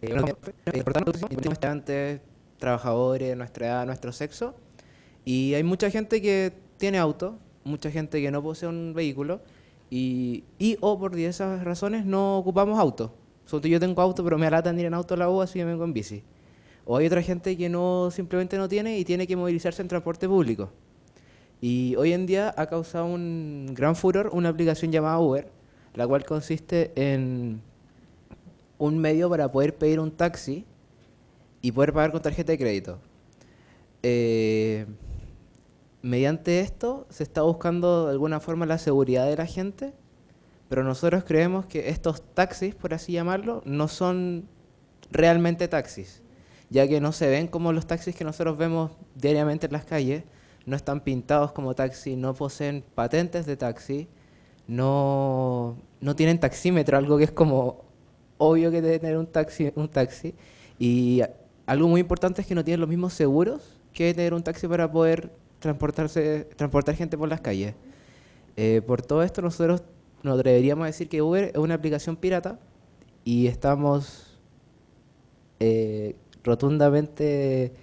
Por tanto, estudiantes, trabajadores, nuestra edad, nuestro sexo. Y hay mucha gente que tiene auto, mucha gente que no posee un vehículo y o por diversas razones no ocupamos auto. Sobre todo yo tengo auto, pero me alatan ir en auto a la U, así que vengo en bici. O hay otra gente que no simplemente no tiene y tiene que movilizarse en transporte público. Y hoy en día ha causado un gran furor una aplicación llamada Uber, la cual consiste en un medio para poder pedir un taxi y poder pagar con tarjeta de crédito. Eh, Mediante esto se está buscando de alguna forma la seguridad de la gente, pero nosotros creemos que estos taxis, por así llamarlo, no son realmente taxis, ya que no se ven como los taxis que nosotros vemos diariamente en las calles, no están pintados como taxi, no poseen patentes de taxi, no tienen taxímetro, algo que es como obvio que debe tener un taxi. Y algo muy importante es que no tienen los mismos seguros que tener un taxi para poder transportar gente por las calles. Por todo esto nosotros nos atreveríamos a decir que Uber es una aplicación pirata y estamos rotundamente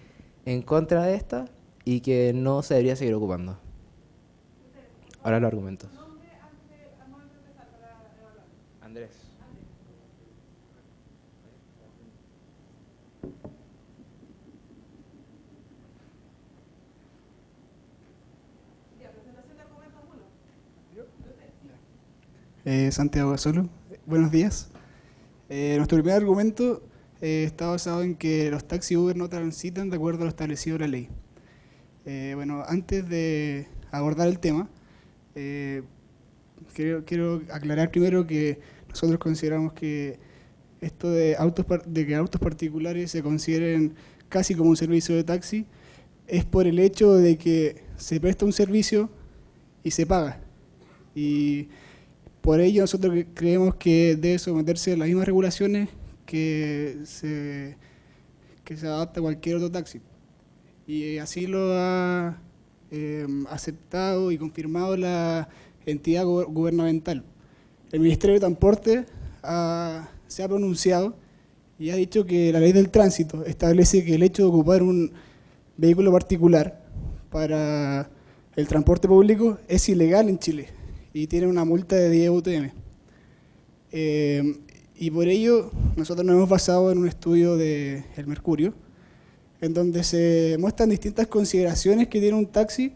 en contra de esta y que no se debería seguir ocupando. Ahora los argumentos. Andrés. Santiago Solo, buenos días. Nuestro primer argumento está basado en que los taxis Uber no transitan de acuerdo a lo establecido en la ley. Bueno, antes de abordar el tema, eh, quiero aclarar primero que nosotros consideramos que esto de que autos particulares se consideren casi como un servicio de taxi es por el hecho de que se presta un servicio y se paga. Y por ello nosotros creemos que debe someterse a las mismas regulaciones que se adapta a cualquier otro taxi. Y así lo ha aceptado y confirmado la entidad gubernamental. El Ministerio de Transporte se ha pronunciado y ha dicho que la ley del tránsito establece que el hecho de ocupar un vehículo particular para el transporte público es ilegal en Chile y tiene una multa de 10 UTM. Y por ello nosotros nos hemos basado en un estudio de El Mercurio, en donde se muestran distintas consideraciones que tiene un taxi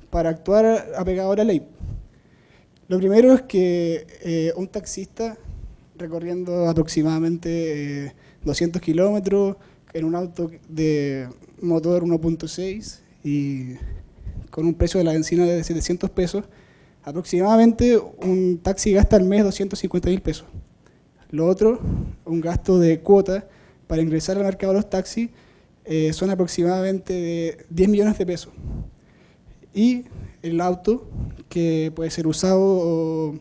para actuar apegado a la ley. Lo primero es que un taxista recorriendo aproximadamente 200 kilómetros en un auto de motor 1.6 y con un precio de la benzina de 700 pesos, aproximadamente un taxi gasta al mes 250.000 pesos. Lo otro, un gasto de cuota para ingresar al mercado de los taxis son aproximadamente de 10 millones de pesos. Y el auto, que puede ser usado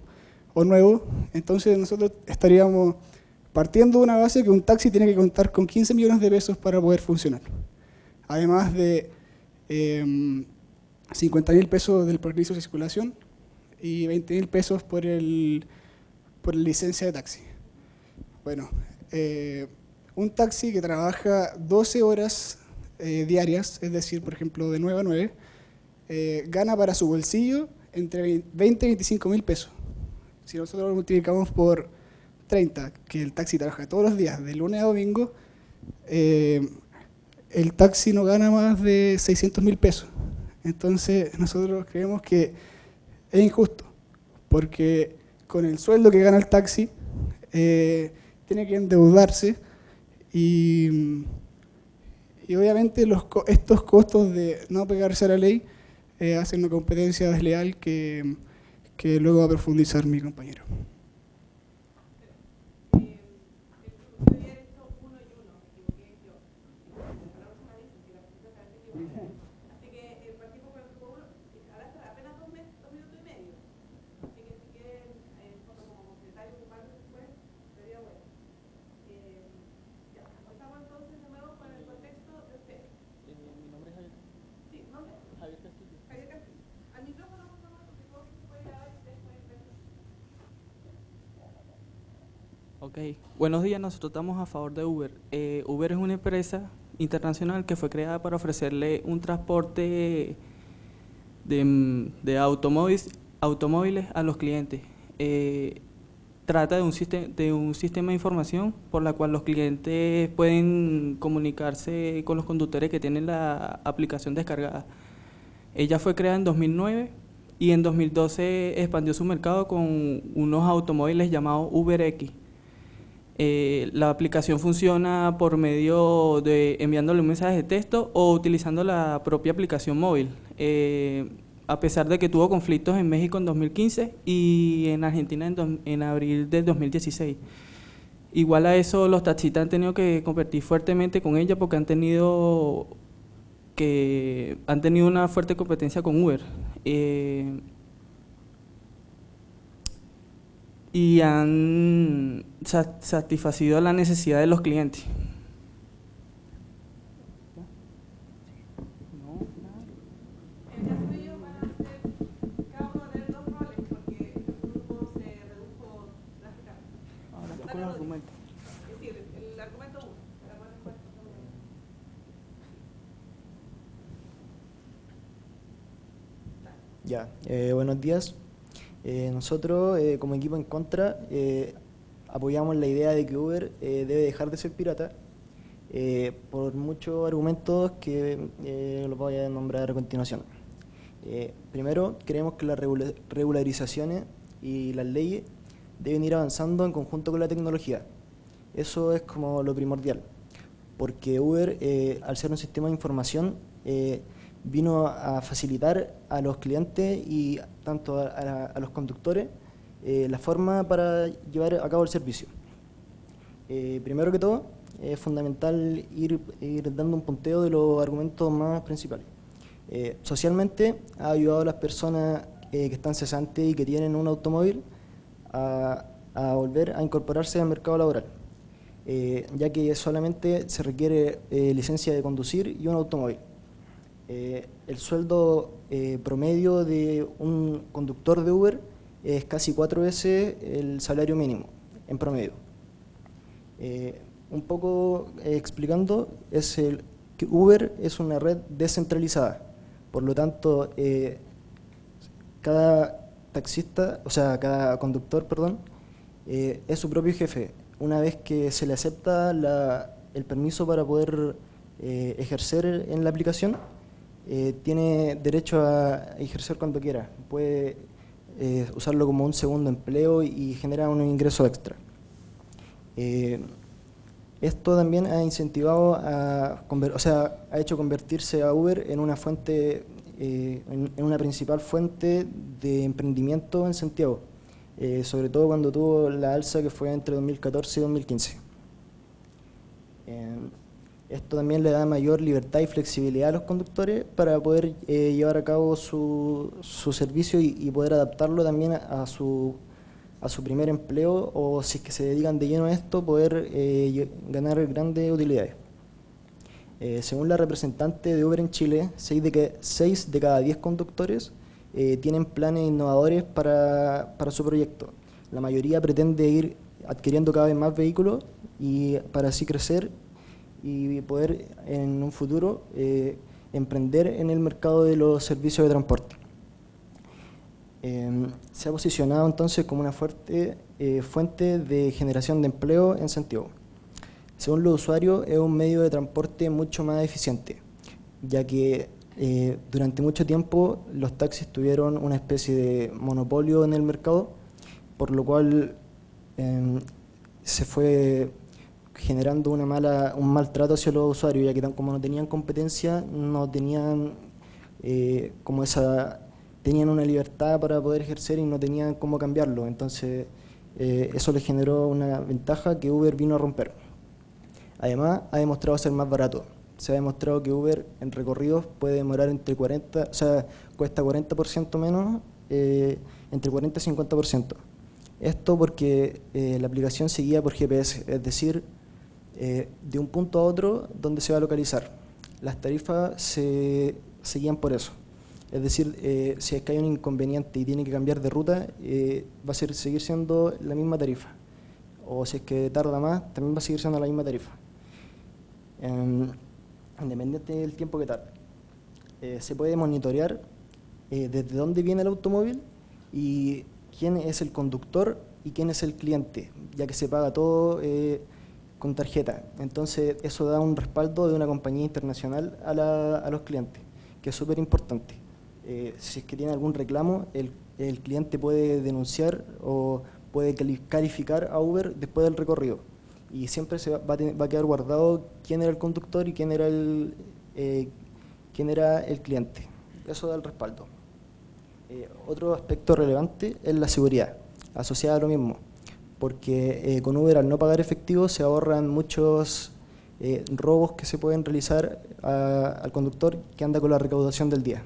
o nuevo, entonces nosotros estaríamos partiendo de una base que un taxi tiene que contar con 15 millones de pesos para poder funcionar. Además de 50.000 pesos del permiso de circulación y 20.000 pesos por la licencia de taxi. Bueno, un taxi que trabaja 12 horas diarias, es decir, por ejemplo, de 9 a 9, gana para su bolsillo entre 20 y 25.000 pesos. Si nosotros lo multiplicamos por 30, que el taxi trabaja todos los días, de lunes a domingo, el taxi no gana más de 600.000 pesos. Entonces nosotros creemos que es injusto, porque con el sueldo que gana el taxi, tiene que endeudarse y obviamente estos costos de no pegarse a la ley hacen una competencia desleal que luego va a profundizar mi compañero. Ok, buenos días, nosotros estamos a favor de Uber. Uber es una empresa internacional que fue creada para ofrecerle un transporte de automóviles a los clientes. Trata de un sistema de información por la cual los clientes pueden comunicarse con los conductores que tienen la aplicación descargada. Ella fue creada en 2009 y en 2012 expandió su mercado con unos automóviles llamados UberX. La aplicación funciona por medio de enviándole un mensaje de texto o utilizando la propia aplicación móvil. A pesar de que tuvo conflictos en México en 2015 y en Argentina en abril del 2016. Igual a eso, los taxistas han tenido que competir fuertemente con ella porque han tenido una fuerte competencia con Uber. Y han satisfacido la necesidad de los clientes. Con los argumentos. Es decir, el argumento 1. Ya, buenos días. Nosotros, como equipo en contra, apoyamos la idea de que Uber debe dejar de ser pirata por muchos argumentos que los voy a nombrar a continuación. Primero, creemos que las regularizaciones y las leyes deben ir avanzando en conjunto con la tecnología. Eso es como lo primordial, porque Uber, al ser un sistema de información, vino a facilitar a los clientes y tanto a los conductores la forma para llevar a cabo el servicio. Primero que todo, es fundamental ir dando un punteo de los argumentos más principales. Socialmente ha ayudado a las personas que están cesantes y que tienen un automóvil a volver a incorporarse al mercado laboral, ya que solamente se requiere licencia de conducir y un automóvil. El sueldo promedio de un conductor de Uber es casi 4 veces el salario mínimo en promedio. Un poco explicando, que Uber es una red descentralizada, por lo tanto cada cada conductor, es su propio jefe. Una vez que se le acepta el permiso para poder ejercer en la aplicación, tiene derecho a ejercer cuando quiera. Puede usarlo como un segundo empleo y genera un ingreso extra. Esto también ha incentivado ha hecho convertirse a Uber en una fuente, en una principal fuente de emprendimiento en Santiago, sobre todo cuando tuvo la alza que fue entre 2014 y 2015. Esto también le da mayor libertad y flexibilidad a los conductores para poder llevar a cabo su servicio y poder adaptarlo también a su primer empleo, o si es que se dedican de lleno a esto, poder ganar grandes utilidades. Según la representante de Uber en Chile, 6 de cada 10 conductores tienen planes innovadores para su proyecto. La mayoría pretende ir adquiriendo cada vez más vehículos y para así crecer y poder en un futuro emprender en el mercado de los servicios de transporte. Se ha posicionado entonces como una fuerte fuente de generación de empleo en Santiago. Según los usuarios, es un medio de transporte mucho más eficiente, ya que durante mucho tiempo los taxis tuvieron una especie de monopolio en el mercado, por lo cual se fue generando un maltrato hacia los usuarios, ya que como no tenían competencia, no tenían tenían una libertad para poder ejercer y no tenían cómo cambiarlo. Entonces eso les generó una ventaja que Uber vino a romper. Además, ha demostrado ser más barato. Se ha demostrado que Uber en recorridos puede demorar cuesta 40% menos, entre 40 y 50%. Esto porque la aplicación se guía por GPS, es decir, de un punto a otro donde se va a localizar. Las tarifas se guían por eso. Es decir, si es que hay un inconveniente y tiene que cambiar de ruta, va a seguir siendo la misma tarifa. o si es que tarda más, también va a seguir siendo la misma tarifa, independiente del tiempo que tarde. Se puede monitorear desde dónde viene el automóvil y quién es el conductor y quién es el cliente, ya que se paga todo con tarjeta. Entonces eso da un respaldo de una compañía internacional a los clientes, que es súper importante. Si es que tiene algún reclamo, el cliente puede denunciar o puede calificar a Uber después del recorrido. Y siempre va a quedar guardado quién era el conductor y quién era el cliente. Eso da el respaldo. Otro aspecto relevante es la seguridad, asociada a lo mismo, porque con Uber al no pagar efectivo se ahorran muchos robos que se pueden realizar al conductor que anda con la recaudación del día.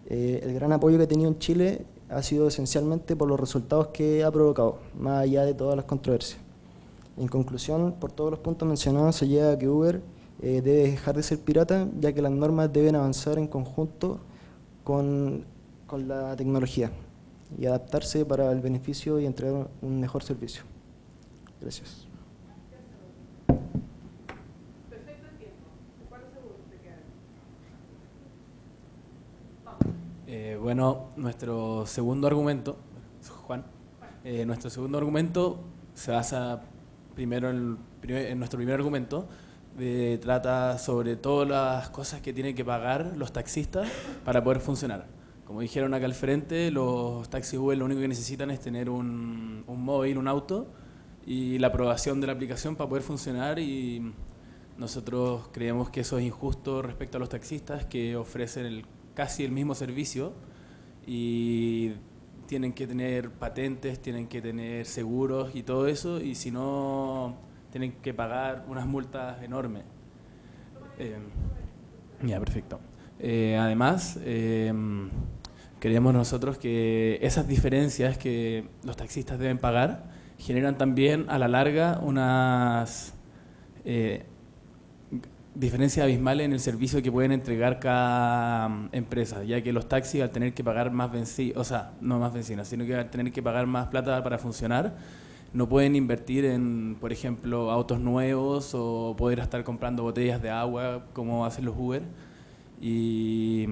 El gran apoyo que ha tenido en Chile ha sido esencialmente por los resultados que ha provocado, más allá de todas las controversias. En conclusión, por todos los puntos mencionados se llega a que Uber debe dejar de ser pirata, ya que las normas deben avanzar en conjunto con la tecnología y adaptarse para el beneficio y entregar un mejor servicio. Gracias. Perfecto el tiempo. ¿Cuántos segundos te quedan? Bueno, nuestro segundo argumento, Juan, nuestro segundo argumento se basa primero en nuestro primer argumento. Trata sobre todas las cosas que tienen que pagar los taxistas para poder funcionar. Como dijeron acá al frente, los taxis Uber lo único que necesitan es tener un móvil, un auto, y la aprobación de la aplicación para poder funcionar, y nosotros creemos que eso es injusto respecto a los taxistas que ofrecen casi el mismo servicio y tienen que tener patentes, tienen que tener seguros y todo eso, y si no tienen que pagar unas multas enormes. Ya, perfecto. Además, creemos nosotros que esas diferencias que los taxistas deben pagar generan también a la larga unas diferencias abismales en el servicio que pueden entregar cada empresa, ya que los taxis al tener que pagar más benzina, o sea, no más benzina, sino que al tener que pagar más plata para funcionar, no pueden invertir en, por ejemplo, autos nuevos o poder estar comprando botellas de agua como hacen los Uber. Y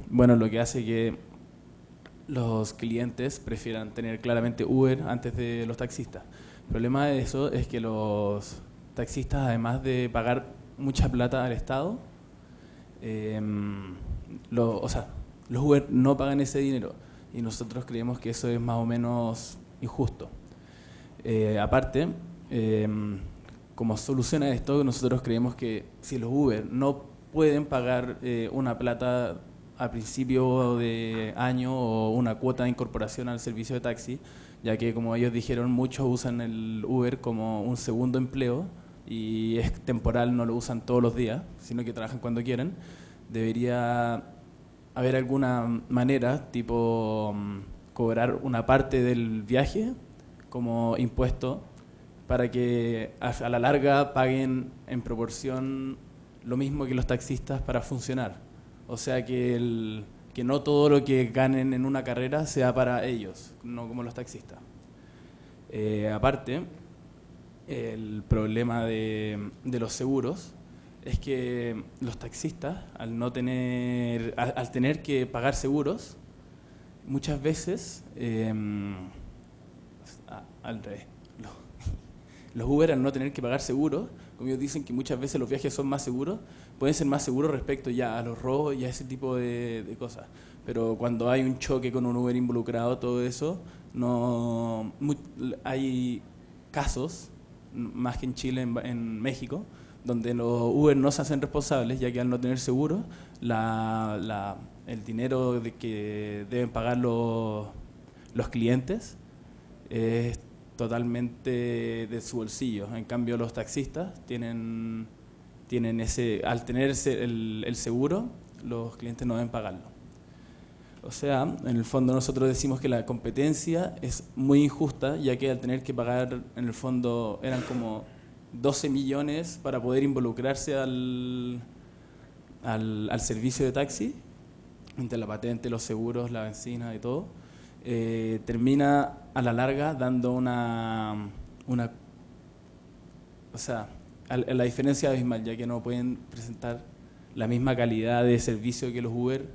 bueno, lo que hace que los clientes prefieran tener claramente Uber antes de los taxistas. El problema de eso es que los taxistas, además de pagar mucha plata al Estado, los Uber no pagan ese dinero, y nosotros creemos que eso es más o menos injusto. Aparte, como solución a esto, nosotros creemos que si los Uber no pueden pagar una plata a principio de año o una cuota de incorporación al servicio de taxi, ya que como ellos dijeron, muchos usan el Uber como un segundo empleo y es temporal, no lo usan todos los días, sino que trabajan cuando quieren. Debería haber alguna manera, tipo cobrar una parte del viaje como impuesto para que a la larga paguen en proporción lo mismo que los taxistas para funcionar. O sea, que no todo lo que ganen en una carrera sea para ellos, no como los taxistas. Aparte, el problema de los seguros es que los taxistas, al tener que pagar seguros, muchas veces, al revés, los Uber, al no tener que pagar seguros, como ellos dicen que muchas veces los viajes son más seguros, pueden ser más seguros respecto ya a los robos y a ese tipo de cosas. Pero cuando hay un choque con un Uber involucrado, todo eso, hay casos, más que en Chile, en México, donde los Uber no se hacen responsables, ya que al no tener seguro, el dinero que deben pagar los clientes es totalmente de su bolsillo. En cambio, los taxistas tienen al tener el seguro, los clientes no deben pagarlo. O sea, en el fondo nosotros decimos que la competencia es muy injusta, ya que al tener que pagar, en el fondo eran como 12 millones para poder involucrarse al servicio de taxi, entre la patente, los seguros, la benzina y todo, termina a la larga dando una una... O sea, la diferencia es abismal, ya que no pueden presentar la misma calidad de servicio que los Uber,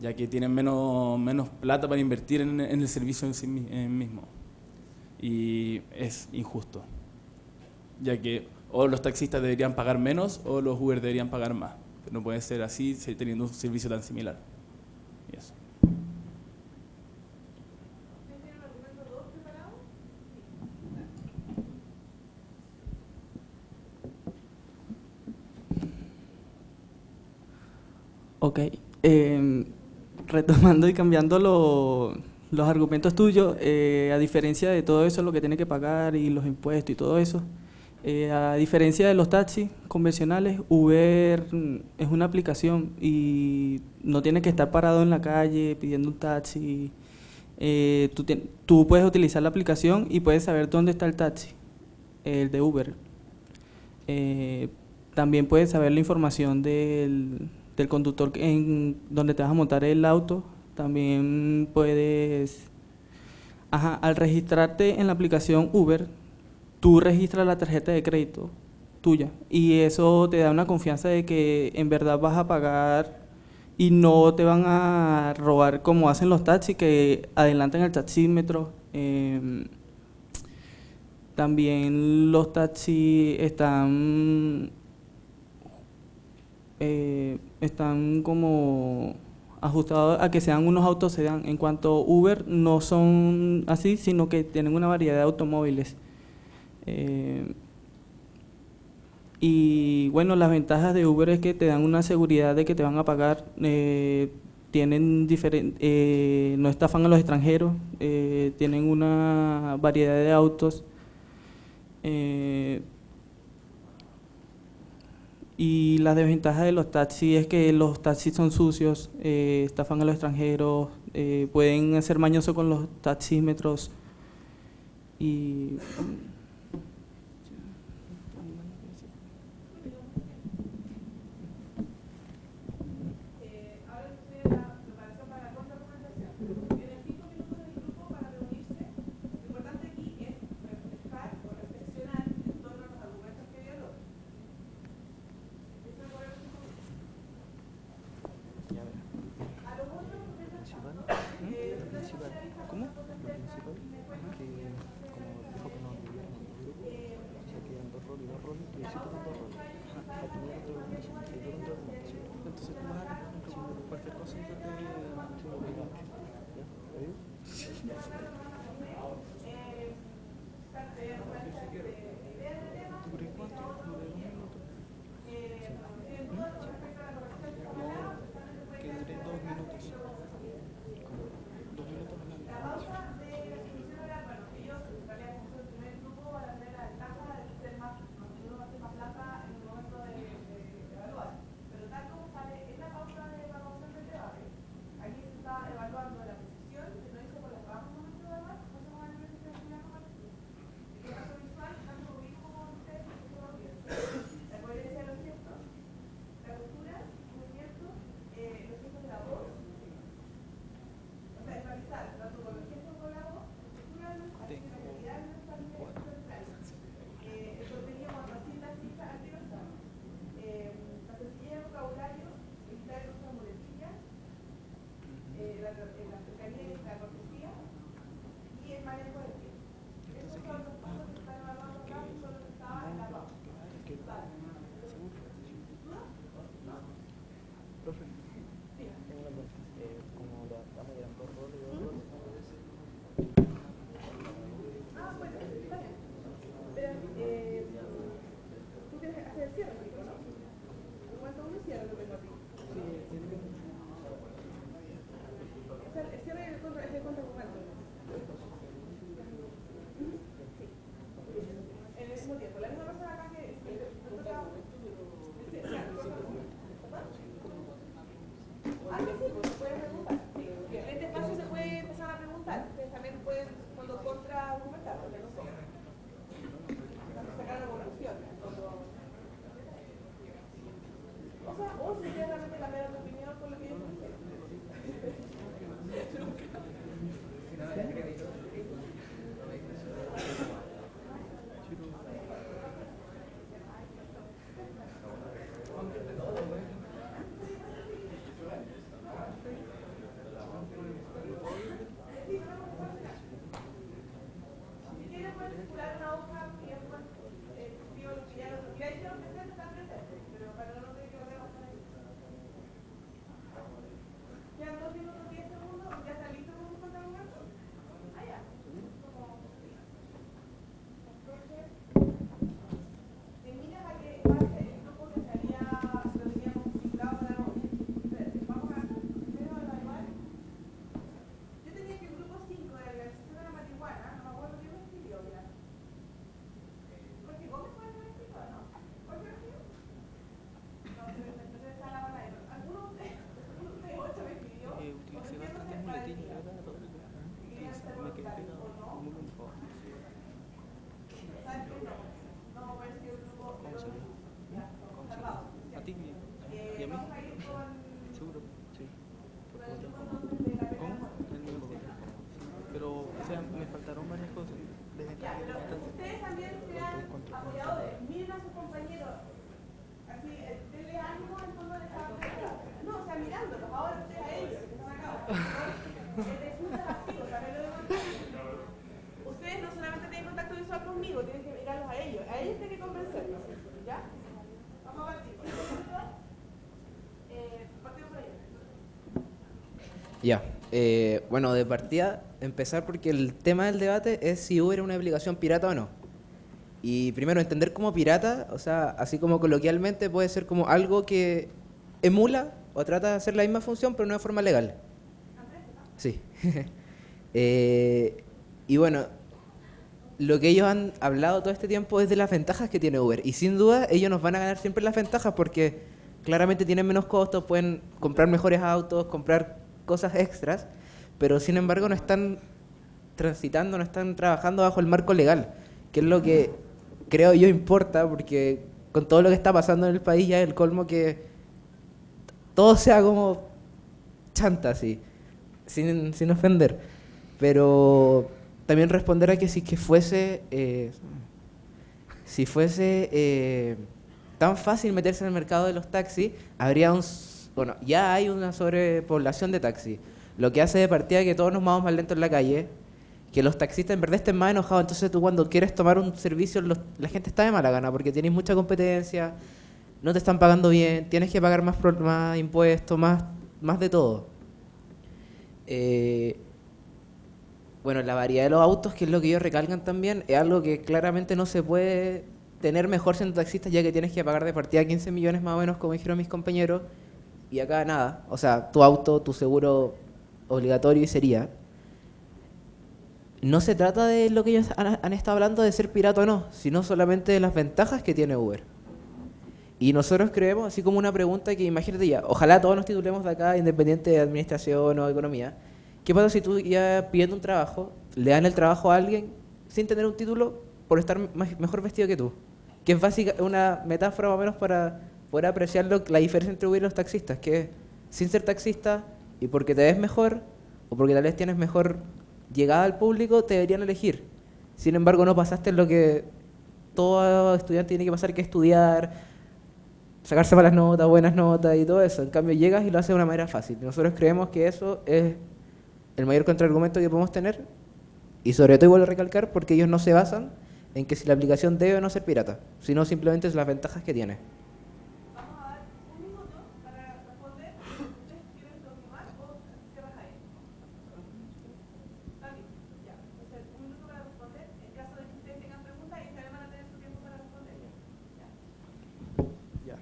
ya que tienen menos plata para invertir en el servicio en sí mismo. Y es injusto, ya que o los taxistas deberían pagar menos o los Uber deberían pagar más. Pero no puede ser así teniendo un servicio tan similar. Y eso. ¿Tienen el argumento 2 preparado? Ok. Retomando y cambiando los argumentos tuyos, a diferencia de todo eso, lo que tiene que pagar y los impuestos y todo eso, a diferencia de los taxis convencionales, Uber es una aplicación y no tienes que estar parado en la calle pidiendo un taxi. Tú puedes utilizar la aplicación y puedes saber dónde está el taxi, el de Uber. También puedes saber la información del conductor en donde te vas a montar el auto. También puedes, al registrarte en la aplicación Uber, tú registras la tarjeta de crédito tuya y eso te da una confianza de que en verdad vas a pagar y no te van a robar como hacen los taxis que adelantan el taxímetro. También los taxis están como ajustados a que sean unos autos sedán. En cuanto a Uber, no son así, sino que tienen una variedad de automóviles. Y bueno, las ventajas de Uber es que te dan una seguridad de que te van a pagar. Tienen no estafan a los extranjeros, tienen una variedad de autos. Y la desventaja de los taxis es que los taxis son sucios, estafan a los extranjeros, pueden ser mañosos con los taxímetros y... Ahora sucede la preparación para la contraargumentación. Tienen 5 minutos en el grupo para reunirse. Lo importante aquí es reflejar o reflexionar en torno a los argumentos que dio el otro. Empiezan por el 5 minutos. A los otros, ¿Cómo? Lo principal que, como dijo que no dividieron en dos grupos, o sea, que eran dos roles y dos roles, y así fueron dos roles. Para que hubiera otra organización, que fueron dos organizaciones. Entonces tú vas a cualquier cosa y yo te... ¿Ya? ¿Está bien? ¿Tú crees cuánto? ¿Duré 2 minutos? No, que duré 2 minutos. Como 2 minutos hablando. Profe, tengo una pregunta. Como la dama eran dos roles y dos roles, ¿Tú quieres hacer el cierre, no? ¿Cuánto uno cierra lo que tengo aquí? El cierre es el contraargumento. Sí. En el mismo tiempo. La misma persona acá que es. Sí, pues pueden preguntar. Sí. En este espacio se puede empezar a preguntar. Ustedes también pueden, cuando contraargumentar, porque no sé. Sacar una conclusión. O sea, o si quieres realmente cambiar tu opinión por lo que yo dije. Ya. Bueno, de partida, empezar porque el tema del debate es si Uber es una aplicación pirata o no. Y primero, entender como pirata, o sea, así como coloquialmente, puede ser como algo que emula o trata de hacer la misma función, pero no de forma legal. Sí. Y bueno, lo que ellos han hablado todo este tiempo es de las ventajas que tiene Uber. Y sin duda, ellos nos van a ganar siempre las ventajas porque claramente tienen menos costos, pueden comprar mejores autos, comprar cosas extras, pero sin embargo no están transitando, no están trabajando bajo el marco legal, que es lo que creo yo importa, porque con todo lo que está pasando en el país ya es el colmo que todo sea como chanta, así, sin ofender. Pero también responder a que si fuese tan fácil meterse en el mercado de los taxis, bueno, ya hay una sobrepoblación de taxis, lo que hace de partida que todos nos movamos más lento en la calle, que los taxistas en verdad estén más enojados, entonces tú cuando quieres tomar un servicio, la gente está de mala gana, porque tienes mucha competencia, no te están pagando bien, tienes que pagar más impuestos, más de todo. Bueno, la variedad de los autos, que es lo que ellos recalcan también, es algo que claramente no se puede tener mejor siendo taxista, ya que tienes que pagar de partida 15 millones más o menos, como dijeron mis compañeros, y acá nada. O sea, tu auto, tu seguro obligatorio y sería. No se trata de lo que ellos han estado hablando de ser pirata o no, sino solamente de las ventajas que tiene Uber. Y nosotros creemos, así como una pregunta que imagínate ya, ojalá todos nos titulemos de acá, independiente de administración o economía. ¿Qué pasa si tú ya pidiendo un trabajo, le dan el trabajo a alguien sin tener un título por estar mejor vestido que tú? Que es básica, una metáfora más o menos para poder apreciar la diferencia entre Uber y los taxistas, que sin ser taxista y porque te ves mejor o porque tal vez tienes mejor llegada al público, te deberían elegir. Sin embargo, no pasaste lo que todo estudiante tiene que pasar, que es estudiar, sacarse malas notas, buenas notas y todo eso. En cambio, llegas y lo haces de una manera fácil. Nosotros creemos que eso es el mayor contraargumento que podemos tener, y sobre todo, vuelvo a recalcar, porque ellos no se basan en que si la aplicación debe o no ser pirata, sino simplemente es las ventajas que tiene. Vamos a dar un minuto para responder. ¿Ustedes quieren continuar o se vas a ir? ¿Está bien? Ya. Entonces, un minuto para responder. En caso de que ustedes tengan preguntas, y también van a tener su tiempo para responder. Ya.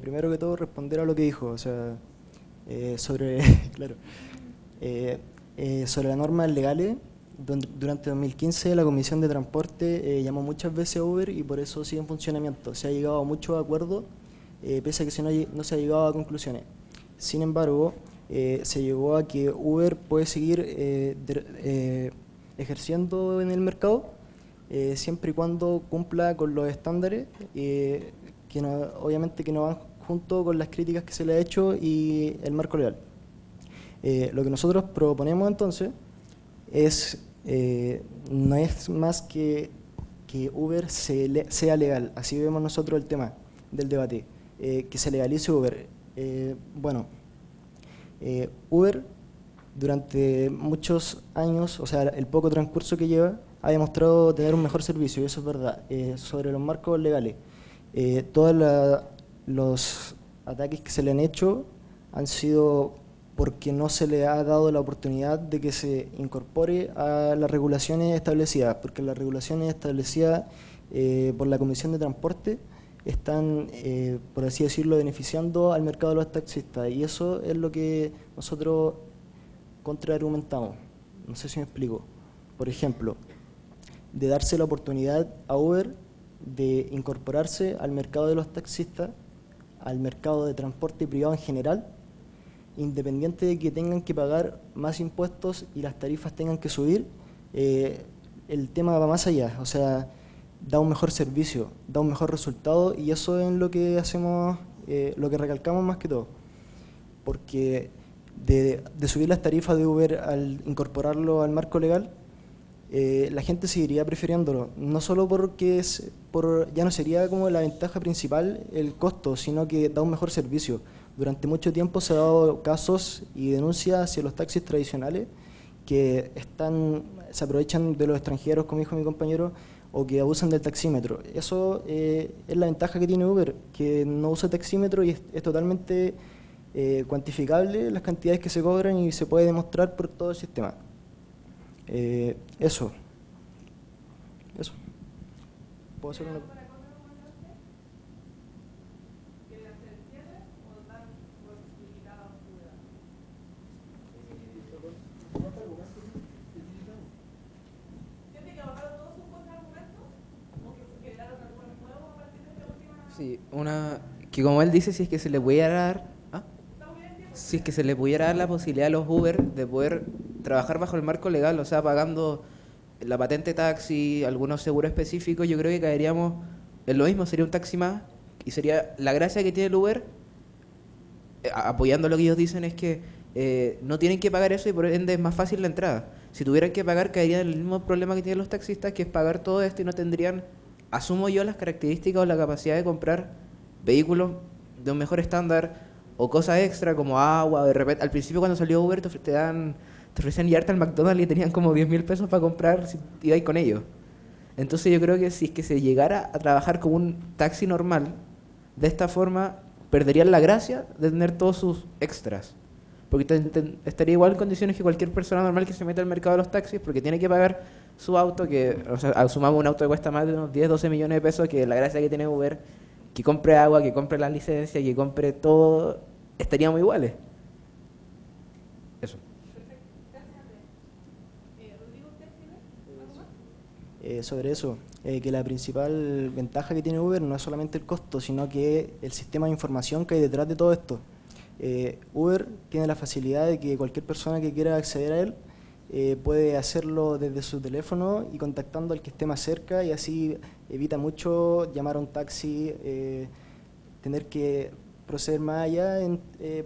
Primero que todo, responder a lo que dijo, o sea, sobre, claro, sobre las normas legales. Durante 2015 la Comisión de Transporte llamó muchas veces a Uber y por eso sigue en funcionamiento. Se ha llegado a muchos acuerdos, pese a que no se ha llegado a conclusiones. Sin embargo, se llegó a que Uber puede seguir ejerciendo en el mercado, siempre y cuando cumpla con los estándares, obviamente que no van junto con las críticas que se le ha hecho y el marco legal. Lo que nosotros proponemos entonces no es más que Uber sea legal. Así vemos nosotros el tema del debate, que se legalice Uber. Uber durante muchos años, o sea, el poco transcurso que lleva, ha demostrado tener un mejor servicio, y eso es verdad. Sobre los marcos legales, todos los ataques que se le han hecho han sido porque no se le ha dado la oportunidad de que se incorpore a las regulaciones establecidas, porque las regulaciones establecidas por la Comisión de Transporte están, por así decirlo, beneficiando al mercado de los taxistas, y eso es lo que nosotros contraargumentamos. No sé si me explico. Por ejemplo, de darse la oportunidad a Uber de incorporarse al mercado de los taxistas, al mercado de transporte privado en general, independiente de que tengan que pagar más impuestos y las tarifas tengan que subir, el tema va más allá, o sea, da un mejor servicio, da un mejor resultado, y eso es lo que hacemos, lo que recalcamos más que todo, porque de subir las tarifas de Uber al incorporarlo al marco legal, la gente seguiría prefiriéndolo, no solo porque ya no sería como la ventaja principal el costo, sino que da un mejor servicio. Durante mucho tiempo se han dado casos y denuncias hacia los taxis tradicionales que se aprovechan de los extranjeros, como dijo mi compañero, o que abusan del taxímetro. Eso es la ventaja que tiene Uber, que no usa taxímetro y es totalmente cuantificable las cantidades que se cobran y se puede demostrar por todo el sistema. Eso. ¿Puedo hacer una? Sí, que como él dice, si es que se le pudiera dar, si es que se le pudiera dar la posibilidad a los Uber de poder trabajar bajo el marco legal, o sea, pagando la patente taxi, algunos seguros específicos, yo creo que caeríamos en lo mismo, sería un taxi más, y sería la gracia que tiene el Uber, apoyando lo que ellos dicen, es que no tienen que pagar eso y por ende es más fácil la entrada. Si tuvieran que pagar, caerían en el mismo problema que tienen los taxistas, que es pagar todo esto y no tendrían, asumo yo, las características o la capacidad de comprar vehículos de un mejor estándar o cosas extra como agua. De repente, al principio cuando salió Uber te ofrecían llevarte al McDonald's y tenían como 10.000 pesos para comprar si ibas con ellos. Entonces yo creo que si es que se llegara a trabajar como un taxi normal, de esta forma perderían la gracia de tener todos sus extras. Porque estaría igual en condiciones que cualquier persona normal que se meta al mercado de los taxis, porque tiene que pagar su auto, que, o sea, asumamos un auto que cuesta más de unos 10, 12 millones de pesos, que la gracia que tiene Uber, que compre agua, que compre la licencia, que compre todo, estaríamos iguales. Eso. Sobre eso, que la principal ventaja que tiene Uber no es solamente el costo, sino que el sistema de información que hay detrás de todo esto. Uber tiene la facilidad de que cualquier persona que quiera acceder a él puede hacerlo desde su teléfono y contactando al que esté más cerca, y así evita mucho llamar a un taxi, tener que proceder más allá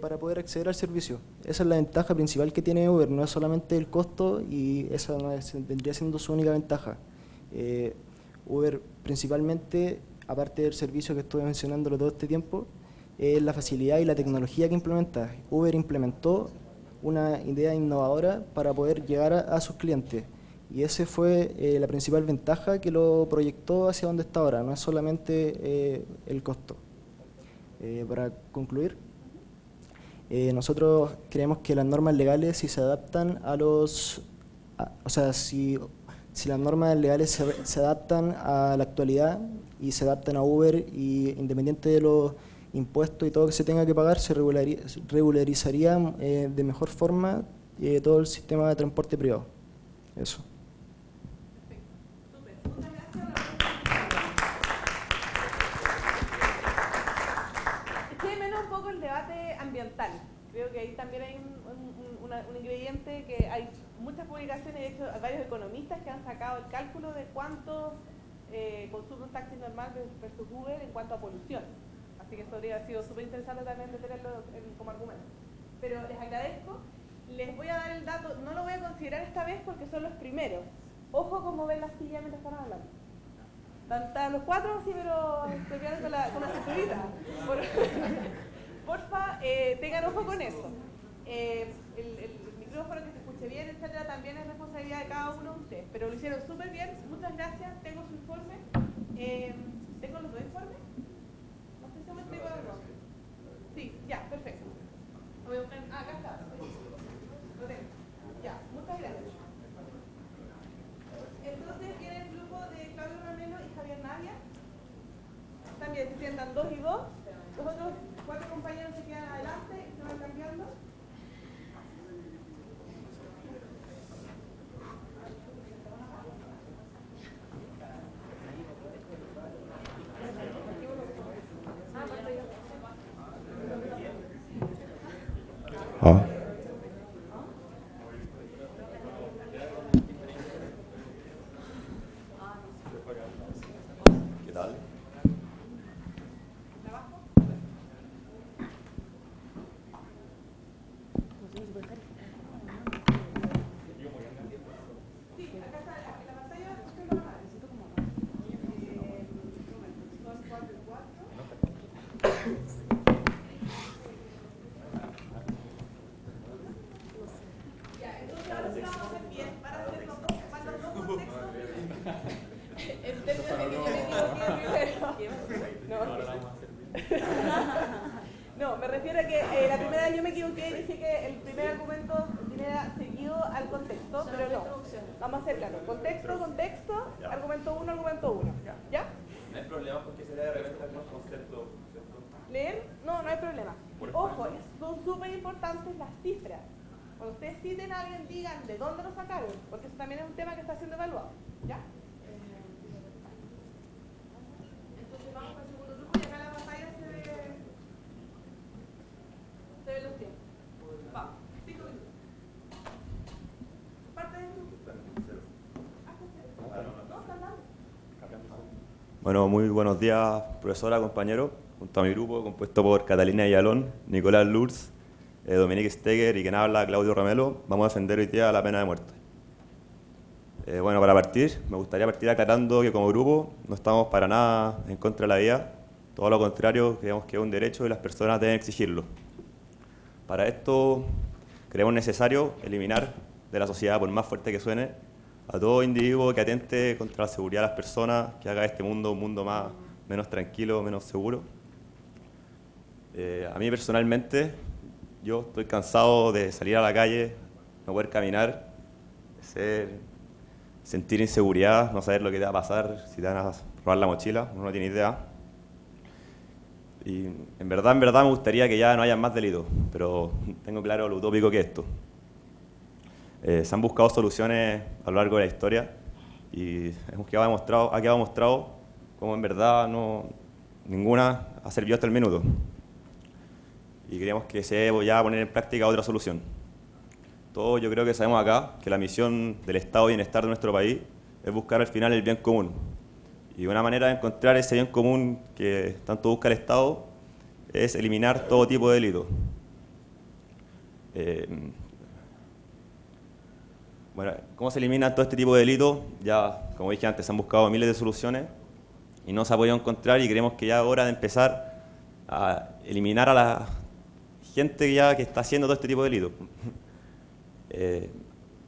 para poder acceder al servicio. Esa es la ventaja principal que tiene Uber, no es solamente el costo, y esa vendría siendo su única ventaja. Uber principalmente, aparte del servicio que estuve mencionándolo todo este tiempo, es la facilidad y la tecnología que implementa. Uber implementó una idea innovadora para poder llegar a sus clientes, y esa fue la principal ventaja que lo proyectó hacia donde está ahora, no es solamente el costo. Para concluir, nosotros creemos que las normas legales, si se adaptan si las normas legales se adaptan a la actualidad y se adaptan a Uber, y independiente de los impuestos y todo que se tenga que pagar, se regularizaría de mejor forma todo el sistema de transporte privado. Eso. Eché de menos un poco el debate ambiental. Creo que ahí también hay un ingrediente, que hay muchas publicaciones, de hecho hay varios economistas que han sacado el cálculo de cuánto consume un taxi normal versus Uber en cuanto a polución. Así que esto habría sido súper interesante también de tenerlo como argumento. Pero les agradezco. Les voy a dar el dato, no lo voy a considerar esta vez porque son los primeros. Ojo como ven la silla mientras están hablando. Están los cuatro, sí, pero estoy mirando con la cinturita. Porfa, tengan ojo con eso. El micrófono, que se escuche bien, etcétera, también es responsabilidad de cada uno de ustedes. Pero lo hicieron súper bien, muchas gracias. Tengo su informe. ¿Tengo los dos informes? No sé si me explico algo. Sí, ya, perfecto. Acá está. Lo tengo. Ya, muchas gracias. Entonces viene el grupo de Claudio Romero y Javier Navia. También se sientan 2 y 2. Los otros 4 compañeros se quedan adelante y se van cambiando. ¿Qué tal? refiero a que la primera vez yo me equivoqué y dije que el primer argumento tenía seguido al contexto, pero no. Vamos a hacer claro. Contexto, Ya. argumento 1, argumento 1. ¿Ya? No hay problema porque se le de repente algunos conceptos. ¿Leer? No, no hay problema. Ojo, son súper importantes las cifras. Cuando ustedes citen a alguien, digan de dónde lo sacaron, porque eso también es un tema que está siendo evaluado. ¿Ya? Entonces vamos con el segundo grupo y acá en la pantalla se ven los tiempos. Vamos, 5 minutos. Parte del grupo. No, están dando. Bueno, muy buenos días, profesora, compañero. Junto a mi grupo, compuesto por Catalina Ayalón, Nicolás Lurs, Dominique Steger y quien habla, Claudio Romelo, vamos a defender hoy día la pena de muerte. Bueno, para partir, me gustaría partir aclarando que como grupo no estamos para nada en contra de la vida, todo lo contrario, creemos que es un derecho y las personas deben exigirlo. Para esto, creemos necesario eliminar de la sociedad, por más fuerte que suene, a todo individuo que atente contra la seguridad de las personas, que haga este mundo un mundo menos tranquilo, menos seguro. A mí personalmente, yo estoy cansado de salir a la calle, no poder caminar, sentir inseguridad, no saber lo que te va a pasar, si te van a robar la mochila, uno no tiene idea. Y en verdad me gustaría que ya no haya más delitos, pero tengo claro lo utópico que es esto. Se han buscado soluciones a lo largo de la historia y ha quedado demostrado cómo en verdad ninguna ha servido hasta el minuto. Y creemos que se debe ya poner en práctica otra solución. Todos yo creo que sabemos acá que la misión del estado de bienestar de nuestro país es buscar al final el bien común. Y una manera de encontrar ese bien común que tanto busca el Estado es eliminar todo tipo de delitos. Bueno, ¿cómo se elimina todo este tipo de delitos? Ya, como dije antes, se han buscado miles de soluciones y no se ha podido encontrar y creemos que ya es hora de empezar a eliminar a la gente ya que está haciendo todo este tipo de delitos.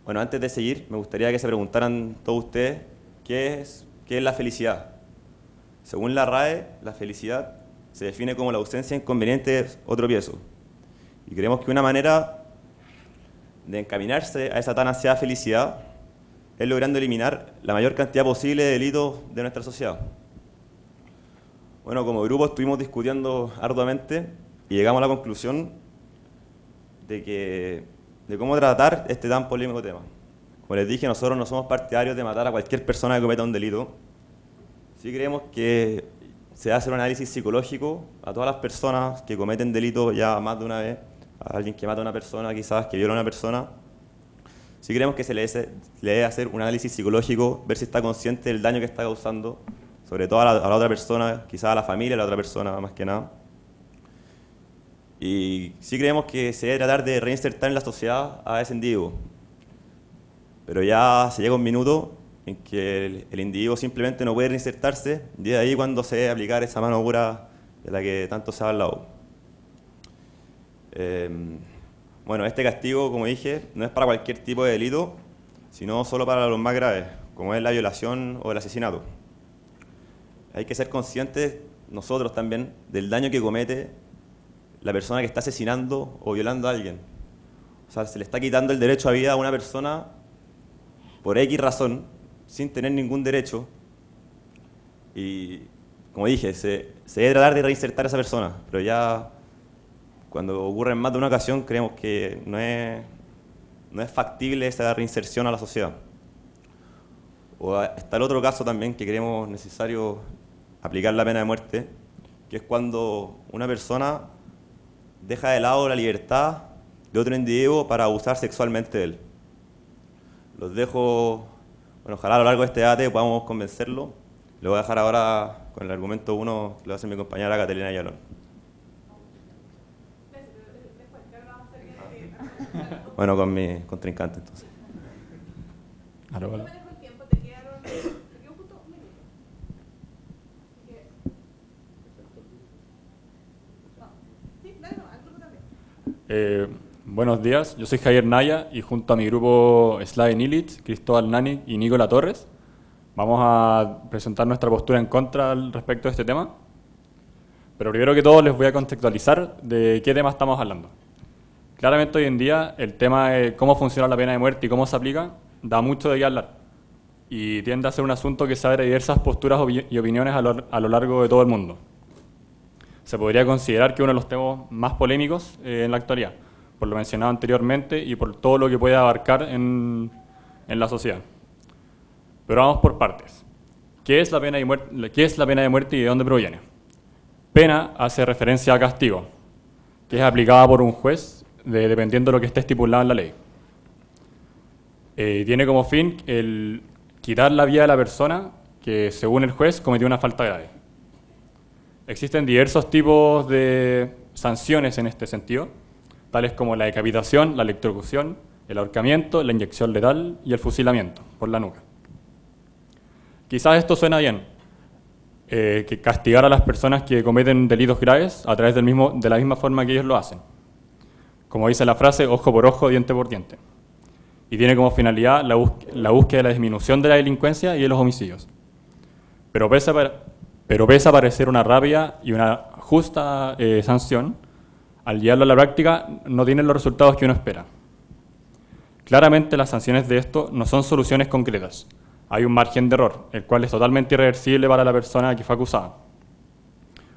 Bueno, antes de seguir, me gustaría que se preguntaran todos ustedes qué es la felicidad. Según la RAE, la felicidad se define como la ausencia inconveniente o tropiezo. Y creemos que una manera de encaminarse a esa tan ansiada felicidad es logrando eliminar la mayor cantidad posible de delitos de nuestra sociedad. Bueno, como grupo estuvimos discutiendo arduamente y llegamos a la conclusión de cómo tratar este tan polémico tema. Como les dije, nosotros no somos partidarios de matar a cualquier persona que cometa un delito. Sí creemos que se debe hacer un análisis psicológico a todas las personas que cometen delitos ya más de una vez, a alguien que mata a una persona, quizás, que viola a una persona. Sí creemos que se le debe hacer un análisis psicológico, ver si está consciente del daño que está causando, sobre todo a la otra persona, quizás a la familia de la otra persona, más que nada. Y sí creemos que se debe tratar de reinsertar en la sociedad a ese individuo. Pero ya se llega un minuto en que el individuo simplemente no puede reinsertarse, y de ahí cuando se debe aplicar esa mano dura de la que tanto se ha hablado. Bueno, este castigo, como dije, no es para cualquier tipo de delito, sino solo para los más graves, como es la violación o el asesinato. Hay que ser conscientes, nosotros también, del daño que comete la persona que está asesinando o violando a alguien. O sea, se le está quitando el derecho a vida a una persona por X razón, sin tener ningún derecho. Y, como dije, se debe tratar de reinsertar a esa persona, pero ya cuando ocurre en más de una ocasión creemos que no es factible esa reinserción a la sociedad. O está el otro caso también que creemos necesario aplicar la pena de muerte, que es cuando una persona deja de lado la libertad de otro individuo para abusar sexualmente de él. Los dejo, bueno, ojalá a lo largo de este debate podamos convencerlo. Lo voy a dejar ahora con el argumento 1 que lo hace mi compañera Catalina Ayalón. Bueno, con mi contrincante entonces. Aló, aló. Yo manejo el tiempo, te quedó justo un minuto. Así que... No. Sí, dale, no, al grupo también. Buenos días, yo soy Javier Naya y junto a mi grupo Slaven Illich, Cristóbal Nani y Nicola Torres vamos a presentar nuestra postura en contra respecto de este tema. pero primero que todo les voy a contextualizar de qué tema estamos hablando. Claramente hoy en día el tema de cómo funciona la pena de muerte y cómo se aplica da mucho de qué hablar y tiende a ser un asunto que se abre a diversas posturas y opiniones a lo largo de todo el mundo. Se podría considerar que uno de los temas más polémicos en la actualidad, por lo mencionado anteriormente y por todo lo que puede abarcar en la sociedad. Pero vamos por partes. ¿Qué es la pena de muerte y de dónde proviene? Pena hace referencia a castigo, que es aplicada por un juez dependiendo de lo que esté estipulado en la ley. Tiene como fin el quitar la vida de la persona que, según el juez, cometió una falta grave. Existen diversos tipos de sanciones en este sentido, tales como la decapitación, la electrocución, el ahorcamiento, la inyección letal y el fusilamiento por la nuca. Quizás esto suena bien, que castigar a las personas que cometen delitos graves a través de la misma forma que ellos lo hacen. Como dice la frase, ojo por ojo, diente por diente. Y tiene como finalidad la búsqueda de la disminución de la delincuencia y de los homicidios. Pero pese a parecer una rápida y una justa sanción, al llevarlo a la práctica no tienen los resultados que uno espera. Claramente las sanciones de esto no son soluciones concretas. Hay un margen de error, el cual es totalmente irreversible para la persona que fue acusada.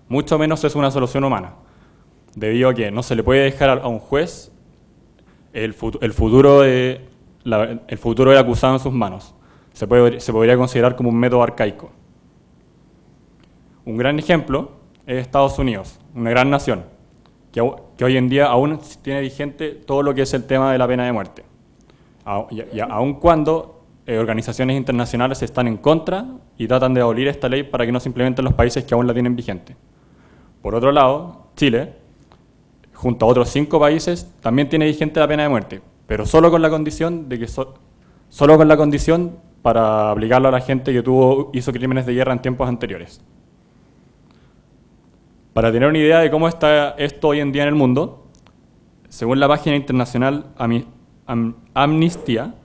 Mucho menos es una solución humana, debido a que no se le puede dejar a un juez el futuro del acusado en sus manos. Se podría considerar como un método arcaico. Un gran ejemplo es Estados Unidos, una gran nación, que hoy en día aún tiene vigente todo lo que es el tema de la pena de muerte. Aun cuando organizaciones internacionales están en contra y tratan de abolir esta ley para que no se implemente en los países que aún la tienen vigente. Por otro lado, Chile, junto a otros 5 países, también tiene vigente la pena de muerte, pero solo con la condición para aplicarlo a la gente que hizo crímenes de guerra en tiempos anteriores. Para tener una idea de cómo está esto hoy en día en el mundo, según la página internacional Amnistía,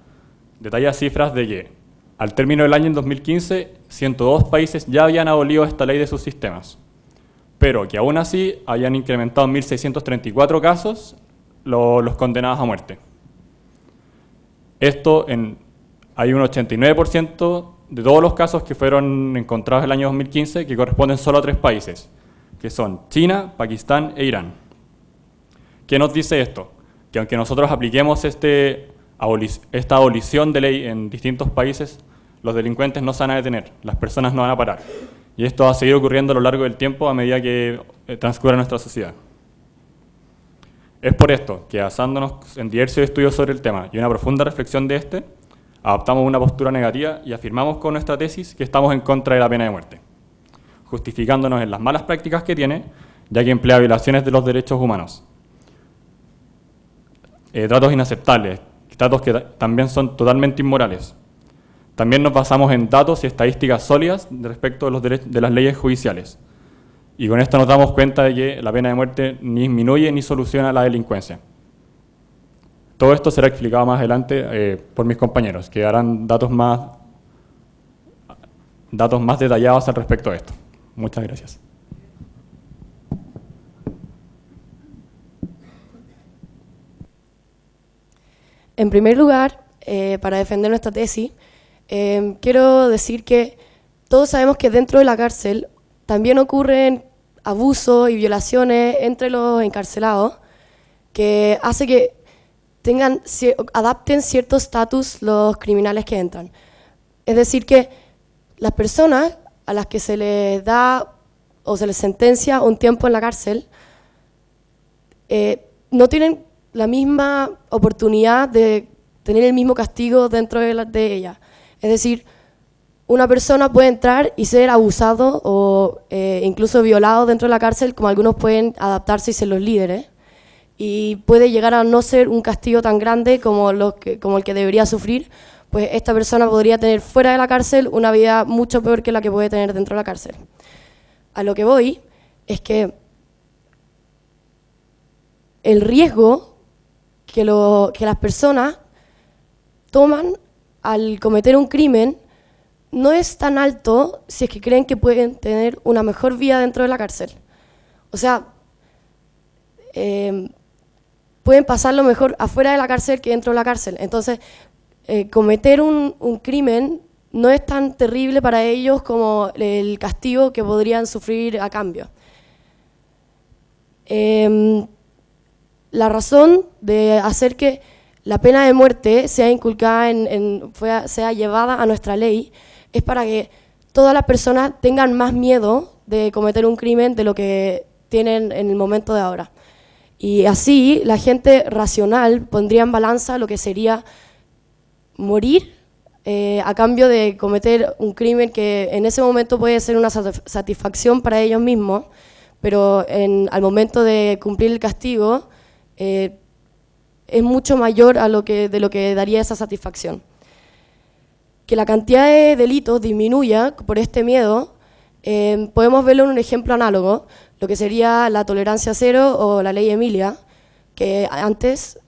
detalla cifras de que, al término del año en 2015, 102 países ya habían abolido esta ley de sus sistemas, pero que aún así habían incrementado en 1.634 casos los condenados a muerte. Hay un 89% de todos los casos que fueron encontrados el año 2015 que corresponden solo a 3 países, que son China, Pakistán e Irán. ¿Qué nos dice esto? Que aunque nosotros apliquemos esta abolición de ley en distintos países, los delincuentes no se van a detener, las personas no van a parar. Y esto va a seguir ocurriendo a lo largo del tiempo a medida que transcurra nuestra sociedad. Es por esto que, basándonos en diversos estudios sobre el tema y una profunda reflexión de adoptamos una postura negativa y afirmamos con nuestra tesis que estamos en contra de la pena de muerte, justificándonos en las malas prácticas que tiene, ya que emplea violaciones de los derechos humanos, tratos inaceptables, tratos que también son totalmente inmorales. También nos basamos en datos y estadísticas sólidas respecto de las leyes judiciales. Y con esto nos damos cuenta de que la pena de muerte ni disminuye ni soluciona la delincuencia. Todo esto será explicado más adelante por mis compañeros, que darán datos más detallados al respecto de esto. Muchas gracias. En primer lugar, para defender nuestra tesis, quiero decir que todos sabemos que dentro de la cárcel también ocurren abusos y violaciones entre los encarcelados, que hace que adapten cierto estatus los criminales que entran. Es decir, que las personas a las que se les da o se les sentencia un tiempo en la cárcel no tienen la misma oportunidad de tener el mismo castigo dentro de ella. Es decir, una persona puede entrar y ser abusado o incluso violado dentro de la cárcel, como algunos pueden adaptarse y ser los líderes, y puede llegar a no ser un castigo tan grande como el que debería sufrir, pues esta persona podría tener fuera de la cárcel una vida mucho peor que la que puede tener dentro de la cárcel. A lo que voy es que el riesgo que las personas toman al cometer un crimen no es tan alto si es que creen que pueden tener una mejor vida dentro de la cárcel. O sea, pueden pasarlo mejor afuera de la cárcel que dentro de la cárcel. Entonces, cometer un crimen no es tan terrible para ellos como el castigo que podrían sufrir a cambio. La razón de hacer que la pena de muerte sea inculcada, sea llevada a nuestra ley, es para que todas las personas tengan más miedo de cometer un crimen de lo que tienen en el momento de ahora. Y así la gente racional pondría en balanza lo que sería morir a cambio de cometer un crimen que en ese momento puede ser una satisfacción para ellos mismos, pero al momento de cumplir el castigo es mucho mayor de lo que daría esa satisfacción. Que la cantidad de delitos disminuya por este miedo, podemos verlo en un ejemplo análogo, lo que sería la tolerancia cero o la ley Emilia, que antes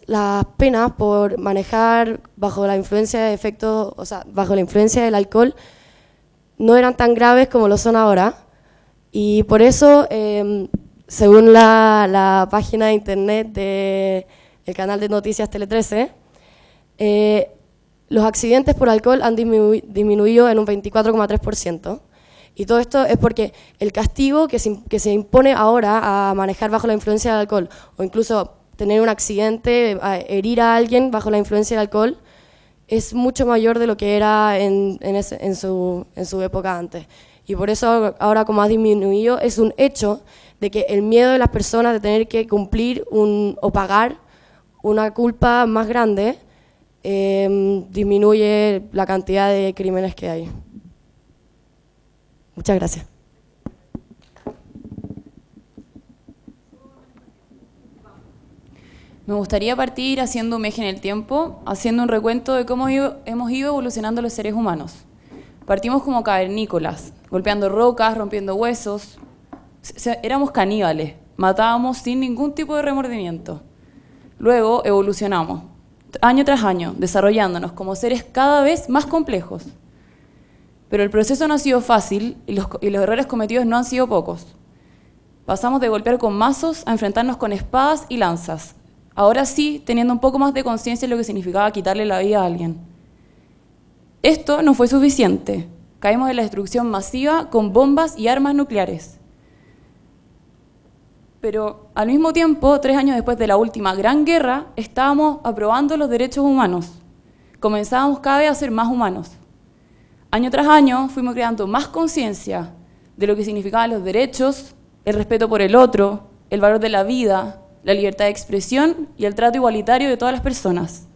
las penas por manejar bajo la influencia de efectos, o sea, bajo la influencia del alcohol, no eran tan graves como lo son ahora. Y por eso, según la página de internet del canal de noticias Tele 13, los accidentes por alcohol han disminuido en un 24,3%. Y todo esto es porque el castigo que se impone ahora a manejar bajo la influencia del alcohol, o incluso tener un accidente, herir a alguien bajo la influencia del alcohol, es mucho mayor de lo que era en su época antes. Y por eso ahora, como ha disminuido, es un hecho de que el miedo de las personas de tener que cumplir o pagar una culpa más grande disminuye la cantidad de crímenes que hay. Muchas gracias. Me gustaría partir haciendo un viaje en el tiempo, haciendo un recuento de cómo hemos ido evolucionando los seres humanos. Partimos como cavernícolas, golpeando rocas, rompiendo huesos. Éramos caníbales, matábamos sin ningún tipo de remordimiento. Luego evolucionamos, año tras año, desarrollándonos como seres cada vez más complejos. Pero el proceso no ha sido fácil y los errores cometidos no han sido pocos. Pasamos de golpear con mazos a enfrentarnos con espadas y lanzas. Ahora sí, teniendo un poco más de conciencia de lo que significaba quitarle la vida a alguien. Esto no fue suficiente. Caímos en la destrucción masiva con bombas y armas nucleares. Pero al mismo tiempo, 3 años después de la última gran guerra, estábamos aprobando los derechos humanos. Comenzábamos cada vez a ser más humanos. Año tras año fuimos creando más conciencia de lo que significaban los derechos, el respeto por el otro, el valor de la vida, la libertad de expresión y el trato igualitario de todas las personas.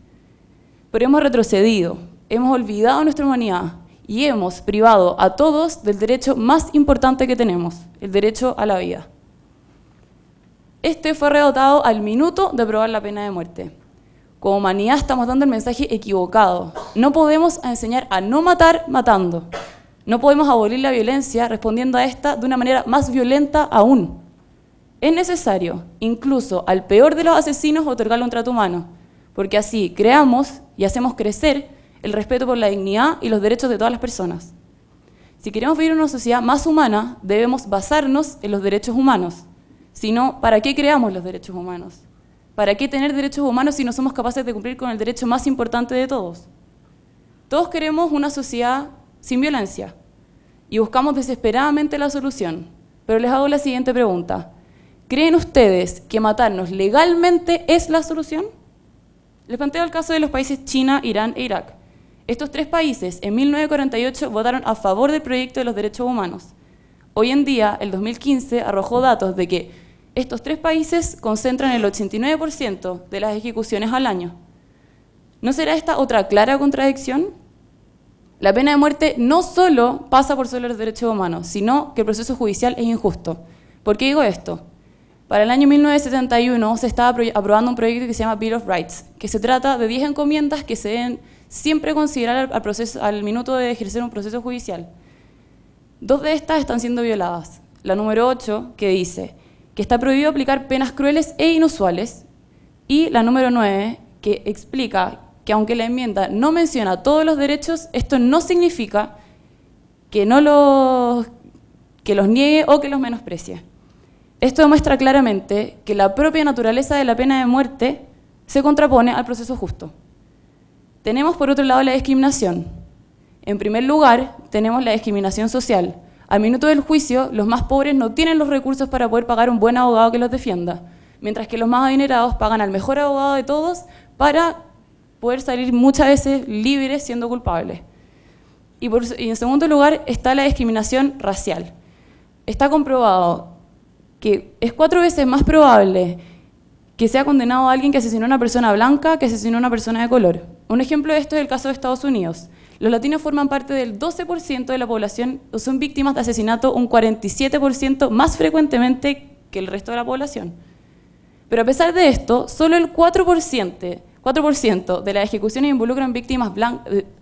Pero hemos retrocedido, hemos olvidado nuestra humanidad y hemos privado a todos del derecho más importante que tenemos, el derecho a la vida. Este fue arrebatado al minuto de aprobar la pena de muerte. Como humanidad estamos dando el mensaje equivocado. No podemos enseñar a no matar matando. No podemos abolir la violencia respondiendo a esta de una manera más violenta aún. Es necesario, incluso al peor de los asesinos, otorgarle un trato humano, porque así creamos y hacemos crecer el respeto por la dignidad y los derechos de todas las personas. Si queremos vivir en una sociedad más humana, debemos basarnos en los derechos humanos. Si no, ¿para qué creamos los derechos humanos? ¿Para qué tener derechos humanos si no somos capaces de cumplir con el derecho más importante de todos? Todos queremos una sociedad sin violencia y buscamos desesperadamente la solución. Pero les hago la siguiente pregunta. ¿Creen ustedes que matarnos legalmente es la solución? Les planteo el caso de los países China, Irán e Irak. Estos 3 países en 1948 votaron a favor del proyecto de los derechos humanos. Hoy en día, el 2015 arrojó datos de que estos 3 países concentran el 89% de las ejecuciones al año. ¿No será esta otra clara contradicción? La pena de muerte no solo pasa por sobre los derechos humanos, sino que el proceso judicial es injusto. ¿Por qué digo esto? Para el año 1971 se estaba aprobando un proyecto que se llama Bill of Rights, que se trata de 10 encomiendas que se deben siempre considerar al minuto de ejercer un proceso judicial. 2 de estas están siendo violadas. La número 8, que dice que está prohibido aplicar penas crueles e inusuales, y la número 9, que explica que aunque la enmienda no menciona todos los derechos, esto no significa que los niegue o que los menosprecie. Esto demuestra claramente que la propia naturaleza de la pena de muerte se contrapone al proceso justo. Tenemos por otro lado la discriminación. En primer lugar, tenemos la discriminación social. Al minuto del juicio, los más pobres no tienen los recursos para poder pagar un buen abogado que los defienda, mientras que los más adinerados pagan al mejor abogado de todos para poder salir muchas veces libres siendo culpables. Y en segundo lugar está la discriminación racial. Está comprobado que es 4 veces más probable que sea condenado a alguien que asesinó a una persona blanca que asesinó a una persona de color. Un ejemplo de esto es el caso de Estados Unidos. Los latinos forman parte del 12% de la población o son víctimas de asesinato un 47% más frecuentemente que el resto de la población. Pero a pesar de esto, solo el 4% de las ejecuciones involucran víctimas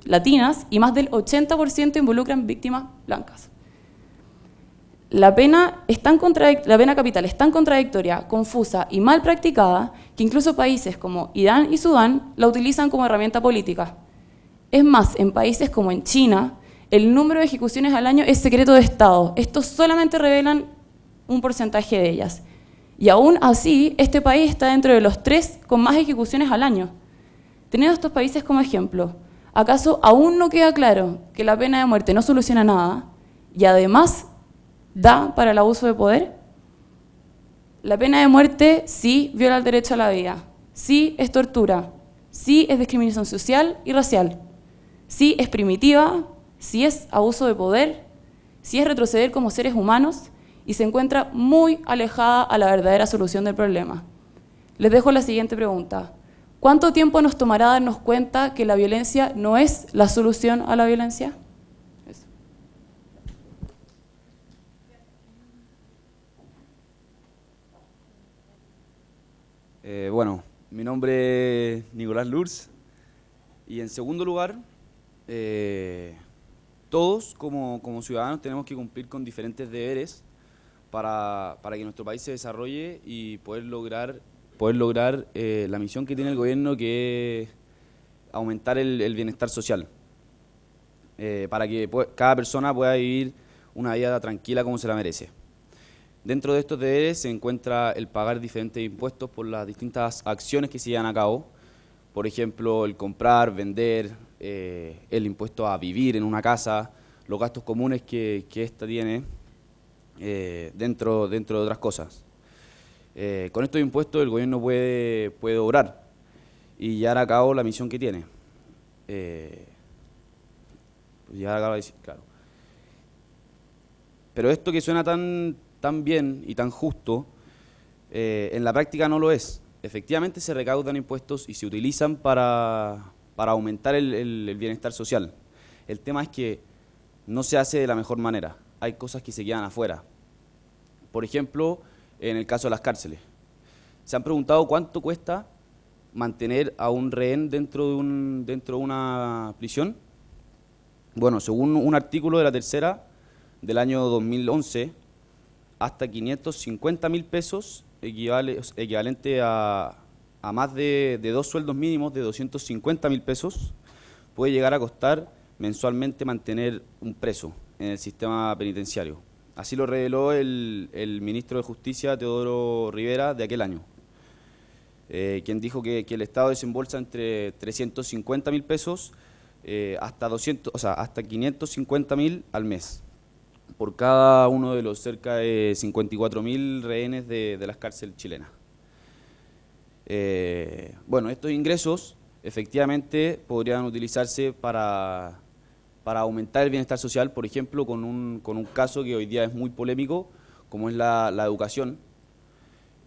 latinas y más del 80% involucran víctimas blancas. La pena capital es tan contradictoria, confusa y mal practicada que incluso países como Irán y Sudán la utilizan como herramienta política. Es más, en países como en China, el número de ejecuciones al año es secreto de Estado. Estos solamente revelan un porcentaje de ellas. Y aún así, este país está dentro de los 3 con más ejecuciones al año. Teniendo estos países como ejemplo, ¿acaso aún no queda claro que la pena de muerte no soluciona nada y además da para el abuso de poder? La pena de muerte sí viola el derecho a la vida, sí es tortura, sí es discriminación social y racial, sí es primitiva, sí es abuso de poder, sí es retroceder como seres humanos y se encuentra muy alejada a la verdadera solución del problema. Les dejo la siguiente pregunta. ¿Cuánto tiempo nos tomará darnos cuenta que la violencia no es la solución a la violencia? Eso. Bueno, mi nombre es Nicolás Lurs y en segundo lugar, todos como ciudadanos tenemos que cumplir con diferentes deberes para que nuestro país se desarrolle y poder lograr la misión que tiene el gobierno, que es aumentar el bienestar social, para que cada persona pueda vivir una vida tranquila como se la merece. Dentro de estos deberes se encuentra el pagar diferentes impuestos por las distintas acciones que se llevan a cabo, por ejemplo, el comprar, vender, el impuesto a vivir en una casa, los gastos comunes que ésta tiene, dentro de otras cosas. Con estos impuestos el gobierno puede obrar y llevar a cabo la misión que tiene. Claro. Pero esto que suena tan bien y tan justo, en la práctica no lo es. Efectivamente se recaudan impuestos y se utilizan para aumentar el bienestar social. El tema es que no se hace de la mejor manera. Hay cosas que se quedan afuera. Por ejemplo, en el caso de las cárceles. ¿Se han preguntado cuánto cuesta mantener a un rehén dentro de una prisión? Bueno, según un artículo de la Tercera del año 2011, hasta 550.000 pesos, equivalente a más de 2 sueldos mínimos de 250.000 pesos, puede llegar a costar mensualmente mantener un preso en el sistema penitenciario. Así lo reveló el ministro de Justicia, Teodoro Rivera, de aquel año, quien dijo que el Estado desembolsa entre 350.000 pesos hasta 550.000 al mes, por cada uno de los cerca de 54.000 rehenes de las cárceles chilenas. Bueno, estos ingresos efectivamente podrían utilizarse para aumentar el bienestar social, por ejemplo, con un caso que hoy día es muy polémico, como es la educación.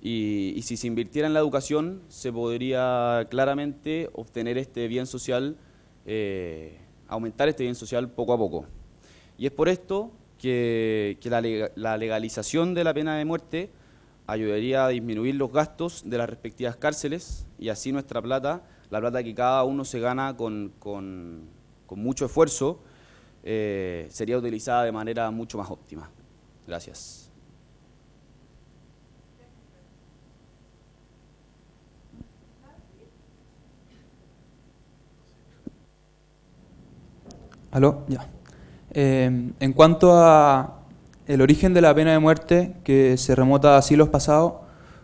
Y si se invirtiera en la educación, se podría claramente obtener este bien social, aumentar este bien social poco a poco. Y es por esto que la legalización de la pena de muerte ayudaría a disminuir los gastos de las respectivas cárceles y así nuestra plata, la plata que cada uno se gana con mucho esfuerzo, sería utilizada de manera mucho más óptima. Gracias. ¿Aló? Ya. En cuanto a el origen de la pena de muerte, que se remota a siglos pasados,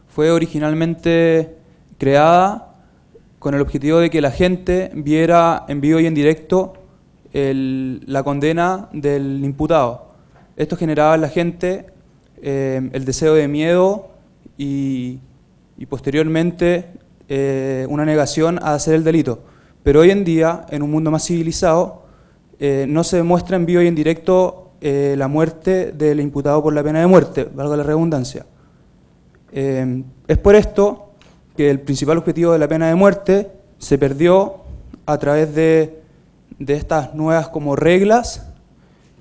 fue originalmente creada con el objetivo de que la gente viera en vivo y en directo la condena del imputado. Esto generaba en la gente el deseo de miedo y posteriormente una negación a hacer el delito. Pero hoy en día, en un mundo más civilizado, no se muestra en vivo y en directo la muerte del imputado por la pena de muerte, valga la redundancia. Es por esto que el principal objetivo de la pena de muerte se perdió a través de estas nuevas como reglas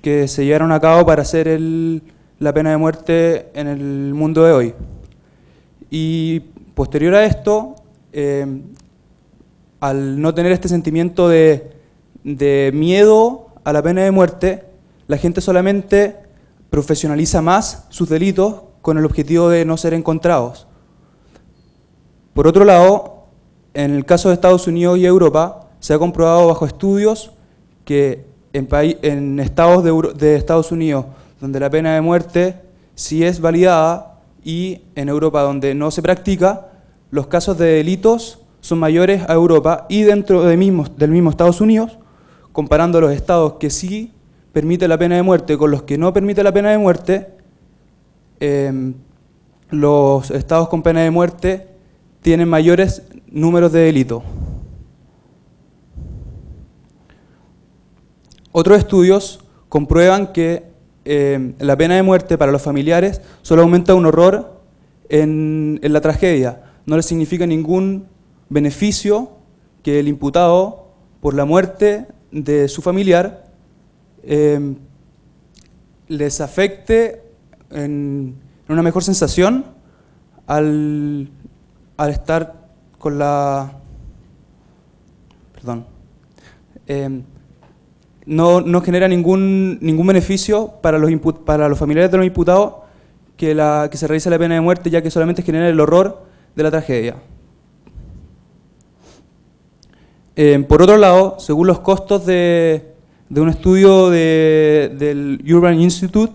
que se llevaron a cabo para hacer la pena de muerte en el mundo de hoy. Y posterior a esto, al no tener este sentimiento de miedo a la pena de muerte, la gente solamente profesionaliza más sus delitos con el objetivo de no ser encontrados. Por otro lado, en el caso de Estados Unidos y Europa, se ha comprobado bajo estudios que en estados de Estados Unidos, donde la pena de muerte sí es validada, y en Europa, donde no se practica, los casos de delitos son mayores a Europa, y dentro del mismo Estados Unidos, comparando los estados que sí permiten la pena de muerte con los que no permiten la pena de muerte, los estados con pena de muerte tienen mayores números de delitos. Otros estudios comprueban que la pena de muerte para los familiares solo aumenta un horror en la tragedia. No les significa ningún beneficio que el imputado, por la muerte de su familiar, les afecte en una mejor sensación al estar con la... Perdón. No genera ningún beneficio para los familiares de los imputados que se realice la pena de muerte, ya que solamente genera el horror de la tragedia. Por otro lado, según los costos de un estudio del Urban Institute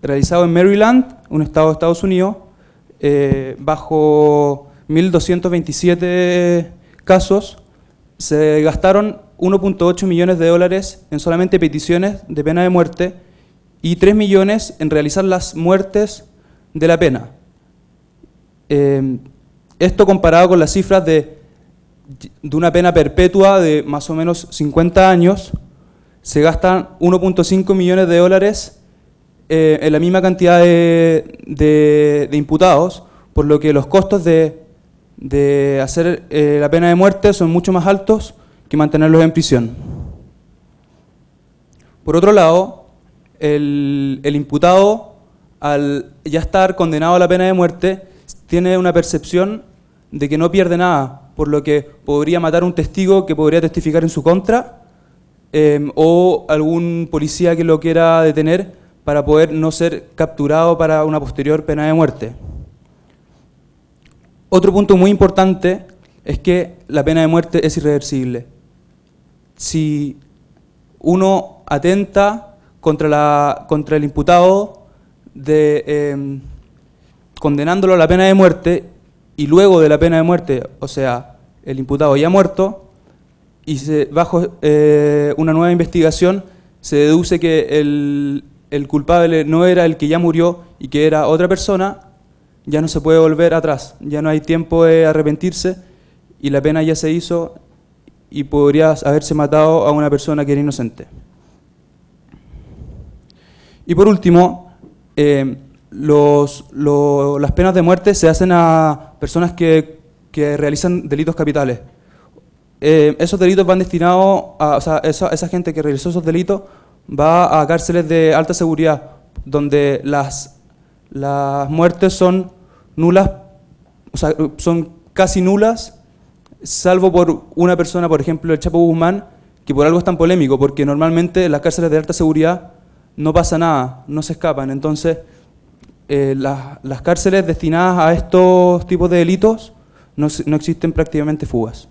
realizado en Maryland, un estado de Estados Unidos, bajo 1.227 casos, se gastaron 1.8 millones de dólares en solamente peticiones de pena de muerte y 3 millones en realizar las muertes de la pena. Esto comparado con las cifras de una pena perpetua de más o menos 50 años, se gastan 1.5 millones de dólares en la misma cantidad de imputados, por lo que los costos de hacer la pena de muerte son mucho más altos que mantenerlos en prisión. Por otro lado, el imputado, al ya estar condenado a la pena de muerte, tiene una percepción de que no pierde nada, por lo que podría matar a un testigo que podría testificar en su contra, o algún policía que lo quiera detener para poder no ser capturado para una posterior pena de muerte. Otro punto muy importante es que la pena de muerte es irreversible. Si uno atenta contra el imputado condenándolo a la pena de muerte, y luego de la pena de muerte, o sea, el imputado ya muerto, y bajo una nueva investigación se deduce que el culpable no era el que ya murió y que era otra persona, ya no se puede volver atrás, ya no hay tiempo de arrepentirse y la pena ya se hizo y podría haberse matado a una persona que era inocente. Y por último, las penas de muerte se hacen a personas que realizan delitos capitales. Esos delitos van destinados esa gente que realizó esos delitos va a cárceles de alta seguridad, donde las muertes son nulas, o sea, son casi nulas, salvo por una persona, por ejemplo, el Chapo Guzmán, que por algo es tan polémico, porque normalmente en las cárceles de alta seguridad no pasa nada, no se escapan. Entonces, las cárceles destinadas a estos tipos de delitos no existen prácticamente fugas.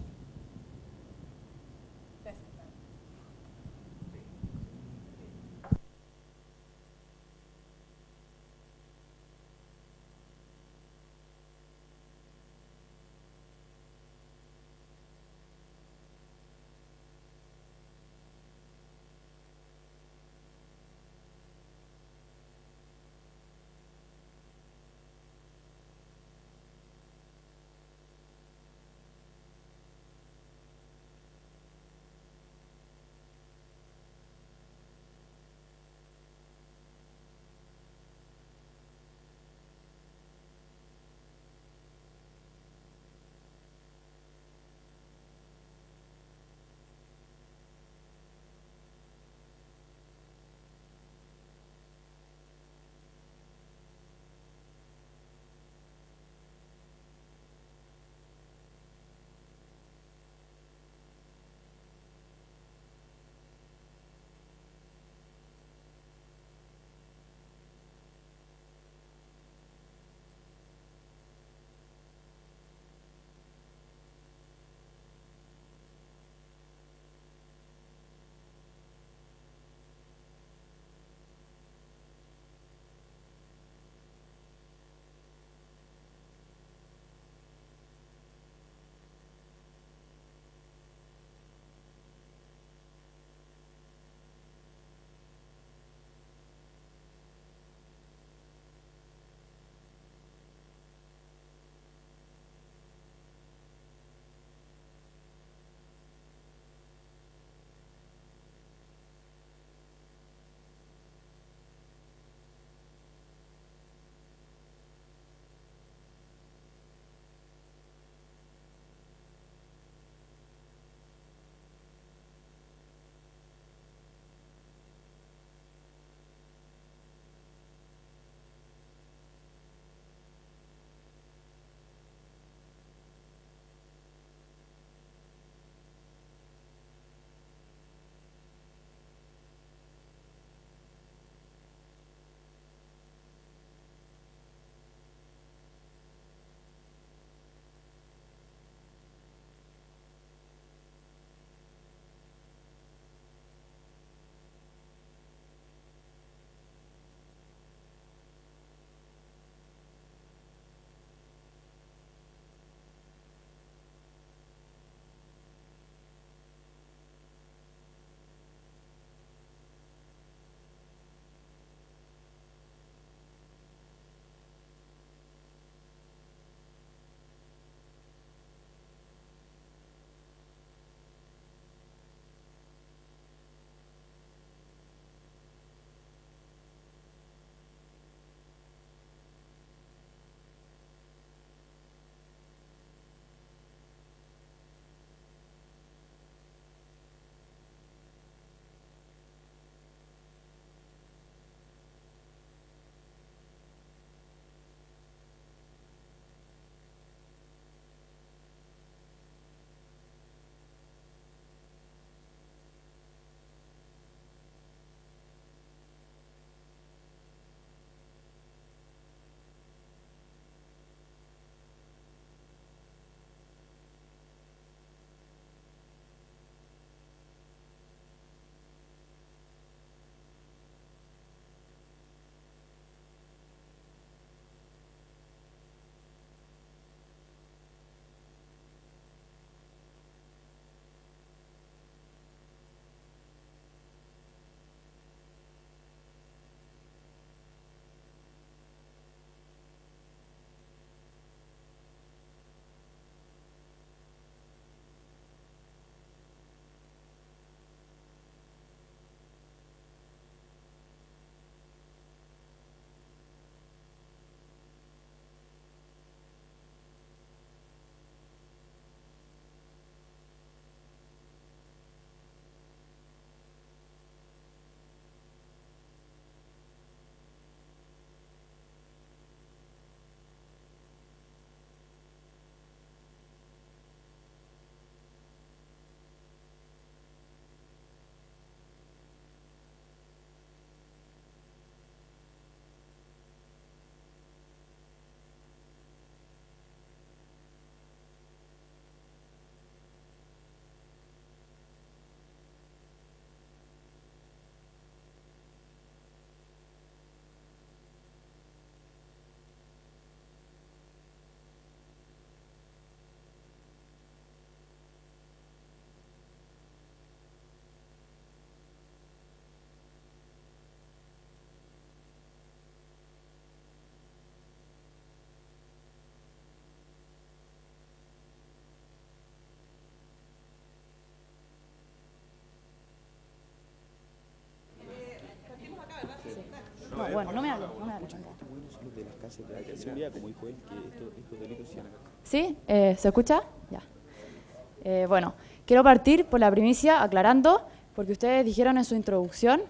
bueno, no me hablen. ¿Sí? ¿Se escucha? Ya. Bueno, quiero partir por la primicia aclarando, porque ustedes dijeron en su introducción,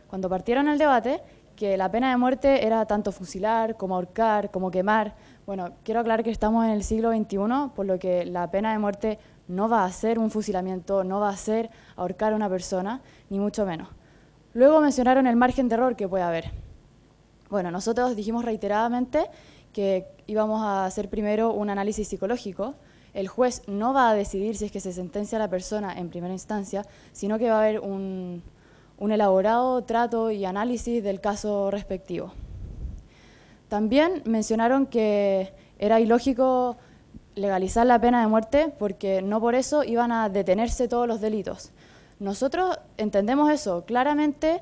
cuando partieron el debate, que la pena de muerte era tanto fusilar, como ahorcar, como quemar. Bueno, quiero aclarar que estamos en el siglo XXI, por lo que la pena de muerte no va a ser un fusilamiento, no va a ser ahorcar a una persona, ni mucho menos. Luego mencionaron el margen de error que puede haber. Bueno, nosotros dijimos reiteradamente que íbamos a hacer primero un análisis psicológico. El juez no va a decidir si es que se sentencia a la persona en primera instancia, sino que va a haber un elaborado trato y análisis del caso respectivo. También mencionaron que era ilógico legalizar la pena de muerte porque no por eso iban a detenerse todos los delitos. Nosotros entendemos eso, claramente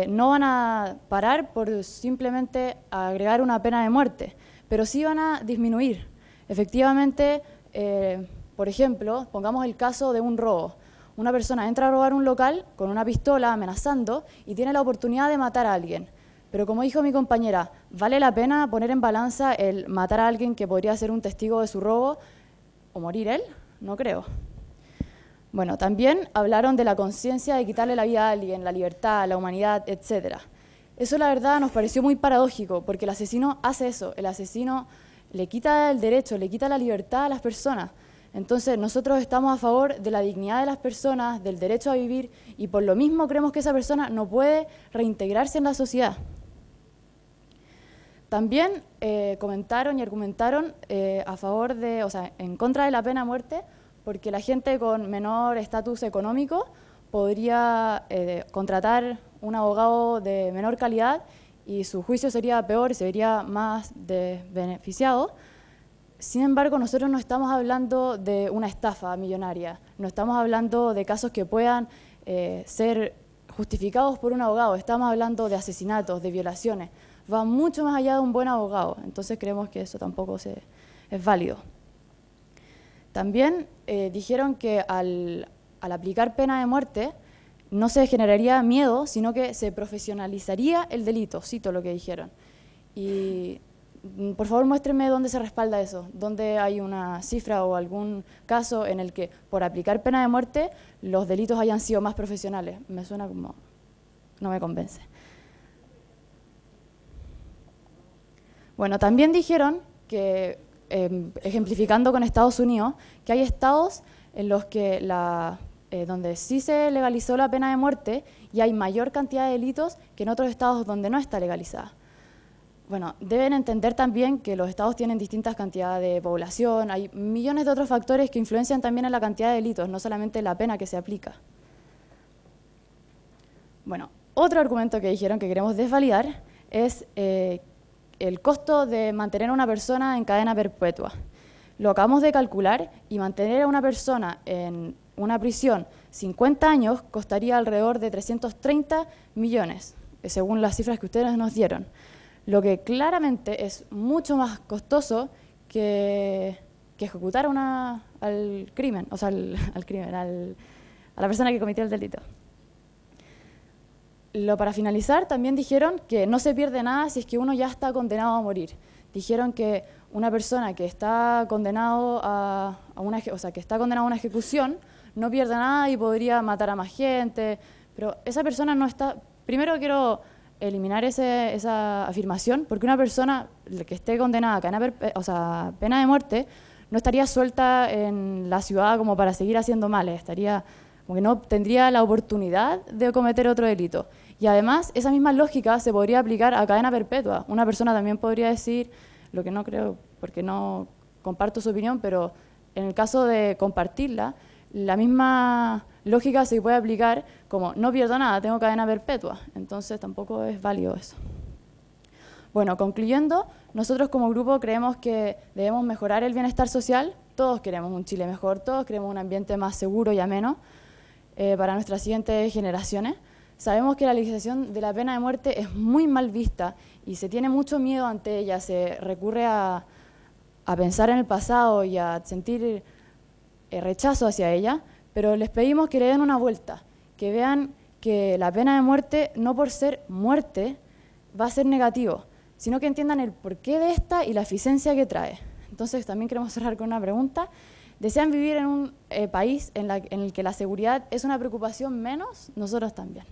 no van a parar por simplemente agregar una pena de muerte, pero sí van a disminuir. Efectivamente, por ejemplo, pongamos el caso de un robo. Una persona entra a robar un local con una pistola amenazando y tiene la oportunidad de matar a alguien. Pero como dijo mi compañera, ¿vale la pena poner en balanza el matar a alguien que podría ser un testigo de su robo o morir él? No creo. Bueno, también hablaron de la conciencia de quitarle la vida a alguien, la libertad, la humanidad, etc. Eso la verdad nos pareció muy paradójico, porque el asesino hace eso, el asesino le quita el derecho, le quita la libertad a las personas. Entonces nosotros estamos a favor de la dignidad de las personas, del derecho a vivir, y por lo mismo creemos que esa persona no puede reintegrarse en la sociedad. También comentaron y argumentaron a favor de, o sea, en contra de la pena de muerte, porque la gente con menor estatus económico podría contratar un abogado de menor calidad y su juicio sería peor, se vería más beneficiado. Sin embargo, nosotros no estamos hablando de una estafa millonaria, no estamos hablando de casos que puedan ser justificados por un abogado, estamos hablando de asesinatos, de violaciones. Va mucho más allá de un buen abogado, entonces creemos que eso tampoco es válido. También dijeron que al aplicar pena de muerte no se generaría miedo, sino que se profesionalizaría el delito, cito lo que dijeron. Y por favor muéstrenme dónde se respalda eso, dónde hay una cifra o algún caso en el que por aplicar pena de muerte los delitos hayan sido más profesionales. Me suena como... no me convence. Bueno, también dijeron que, ejemplificando con Estados Unidos, que hay estados en los que donde sí se legalizó la pena de muerte y hay mayor cantidad de delitos que en otros estados donde no está legalizada. Bueno, deben entender también que los estados tienen distintas cantidades de población, hay millones de otros factores que influencian también en la cantidad de delitos, no solamente la pena que se aplica. Bueno, otro argumento que dijeron que queremos desvalidar es el costo de mantener a una persona en cadena perpetua. Lo acabamos de calcular y mantener a una persona en una prisión 50 años costaría alrededor de 330 millones, según las cifras que ustedes nos dieron. Lo que claramente es mucho más costoso que ejecutar al crimen, o sea, a la persona que cometió el delito. Para finalizar, también dijeron que no se pierde nada si es que uno ya está condenado a morir. Dijeron que una persona que está condenado a una ejecución no pierde nada y podría matar a más gente, pero esa persona no está... Primero quiero eliminar esa afirmación, porque una persona que esté condenada a pena de muerte no estaría suelta en la ciudad como para seguir haciendo males, estaría como que no tendría la oportunidad de cometer otro delito. Y además, esa misma lógica se podría aplicar a cadena perpetua. Una persona también podría decir, lo que no creo, porque no comparto su opinión, pero en el caso de compartirla, la misma lógica se puede aplicar como no pierdo nada, tengo cadena perpetua. Entonces tampoco es válido eso. Bueno, concluyendo, nosotros como grupo creemos que debemos mejorar el bienestar social. Todos queremos un Chile mejor, todos queremos un ambiente más seguro y ameno para nuestras siguientes generaciones. Sabemos que la legalización de la pena de muerte es muy mal vista y se tiene mucho miedo ante ella, se recurre a pensar en el pasado y a sentir rechazo hacia ella, pero les pedimos que le den una vuelta, que vean que la pena de muerte, no por ser muerte, va a ser negativo, sino que entiendan el porqué de esta y la eficiencia que trae. Entonces también queremos cerrar con una pregunta. ¿Desean vivir en un país en el que la seguridad es una preocupación menos? Nosotros también.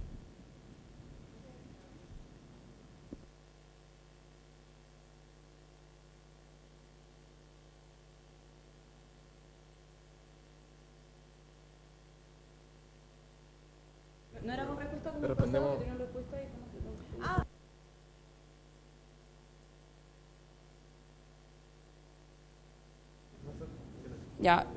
¿No era con respuesta como respondemos. Ya,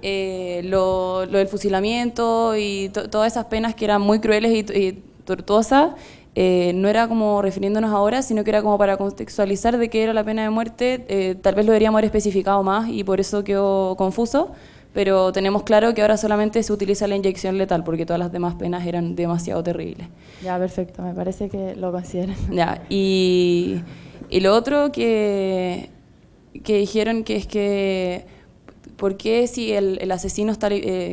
lo del fusilamiento y todas esas penas que eran muy crueles y tortuosas, no era como refiriéndonos ahora, sino que era como para contextualizar de qué era la pena de muerte. Tal vez lo deberíamos haber especificado más y por eso quedó confuso, pero tenemos claro que ahora solamente se utiliza la inyección letal porque todas las demás penas eran demasiado terribles. Ya, perfecto, me parece que lo consideran. Ya, y lo otro que dijeron que es que ¿por qué si el asesino está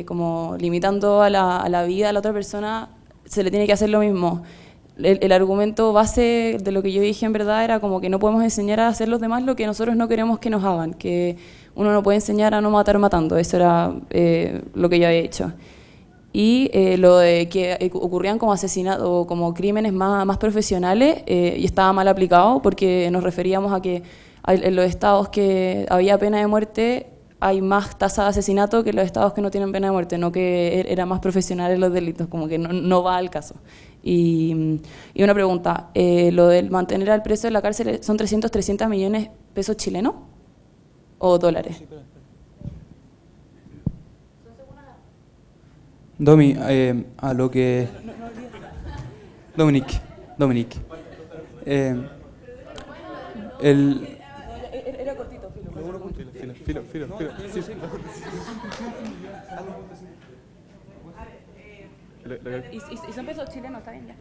como limitando a la vida a la otra persona, se le tiene que hacer lo mismo? El argumento base de lo que yo dije en verdad era como que no podemos enseñar a hacer los demás lo que nosotros no queremos que nos hagan, que uno no puede enseñar a no matar matando, eso era lo que yo había dicho. Y lo de que ocurrían como asesinatos o como crímenes más profesionales, y estaba mal aplicado porque nos referíamos a que en los estados que había pena de muerte hay más tasa de asesinato que los estados que no tienen pena de muerte, no que eran más profesionales los delitos, como que no va al caso. Y una pregunta, ¿lo del mantener al preso en la cárcel son 300 millones pesos chilenos o dólares? Domi, a lo que... Dominic. Era cortito, Filo. Sí. Y son pesos chilenos, está bien ya.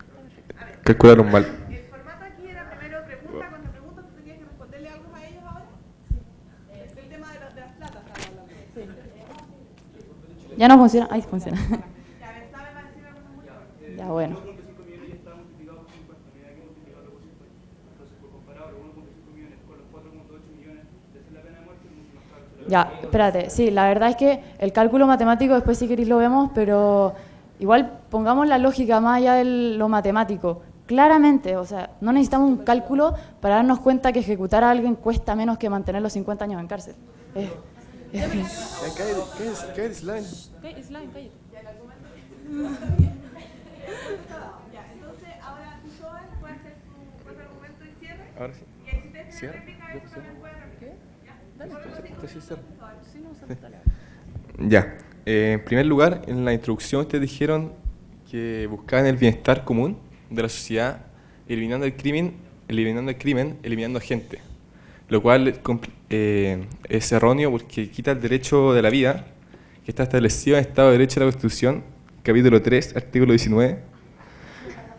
Calcularon mal. El formato aquí era primero pregunta, cuando preguntas tú tenías que responderle algo a ellos ahora. El tema de las platas estaba hablando. Ya no funciona, ahí funciona. Ya, bueno. Ya, espérate, sí, la verdad es que el cálculo matemático después si queréis lo vemos, pero igual pongamos la lógica más allá de lo matemático. Claramente, o sea, no necesitamos un cálculo para darnos cuenta que ejecutar a alguien cuesta menos que mantenerlo 50 años en cárcel. Cállate, slime. Cállate. Ya, entonces ahora tú Joan puedes hacer tu propio argumento y cierre. Ahora sí. Y ahí si ustedes ¿Cierre? tienen réplica, eso también pueden replicar. Ya. En primer lugar, en la introducción ustedes dijeron que buscaban el bienestar común de la sociedad, eliminando el crimen, eliminando gente. Lo cual es erróneo porque quita el derecho de la vida, que está establecido en el Estado de Derecho de la Constitución, capítulo 3, artículo 19.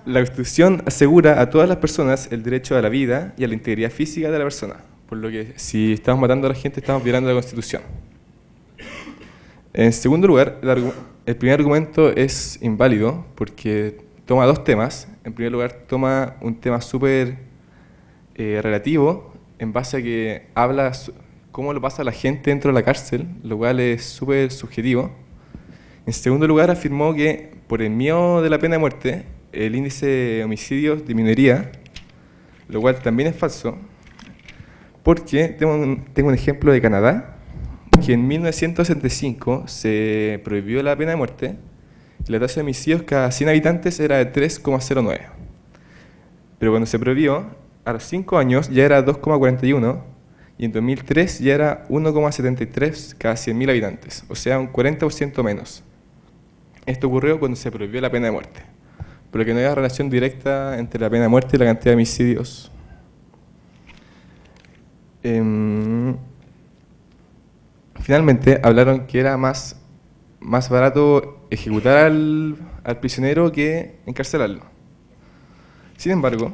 La Constitución asegura a todas las personas el derecho a la vida y a la integridad física de la persona, por lo que si estamos matando a la gente estamos violando la Constitución. En segundo lugar, el primer argumento es inválido porque toma dos temas. En primer lugar, toma un tema súper relativo en base a que habla cómo lo pasa la gente dentro de la cárcel, lo cual es súper subjetivo. En segundo lugar, afirmó que por el miedo de la pena de muerte, el índice de homicidios disminuiría, lo cual también es falso, porque tengo un ejemplo de Canadá, que en 1965 se prohibió la pena de muerte y la tasa de homicidios cada 100 habitantes era de 3,09. Pero cuando se prohibió, a los 5 años ya era 2,41 y en 2003 ya era 1,73 cada 100.000 habitantes, o sea, un 40% menos. Esto ocurrió cuando se prohibió la pena de muerte, pero que no había relación directa entre la pena de muerte y la cantidad de homicidios. Finalmente, hablaron que era más barato ejecutar al prisionero que encarcelarlo. Sin embargo,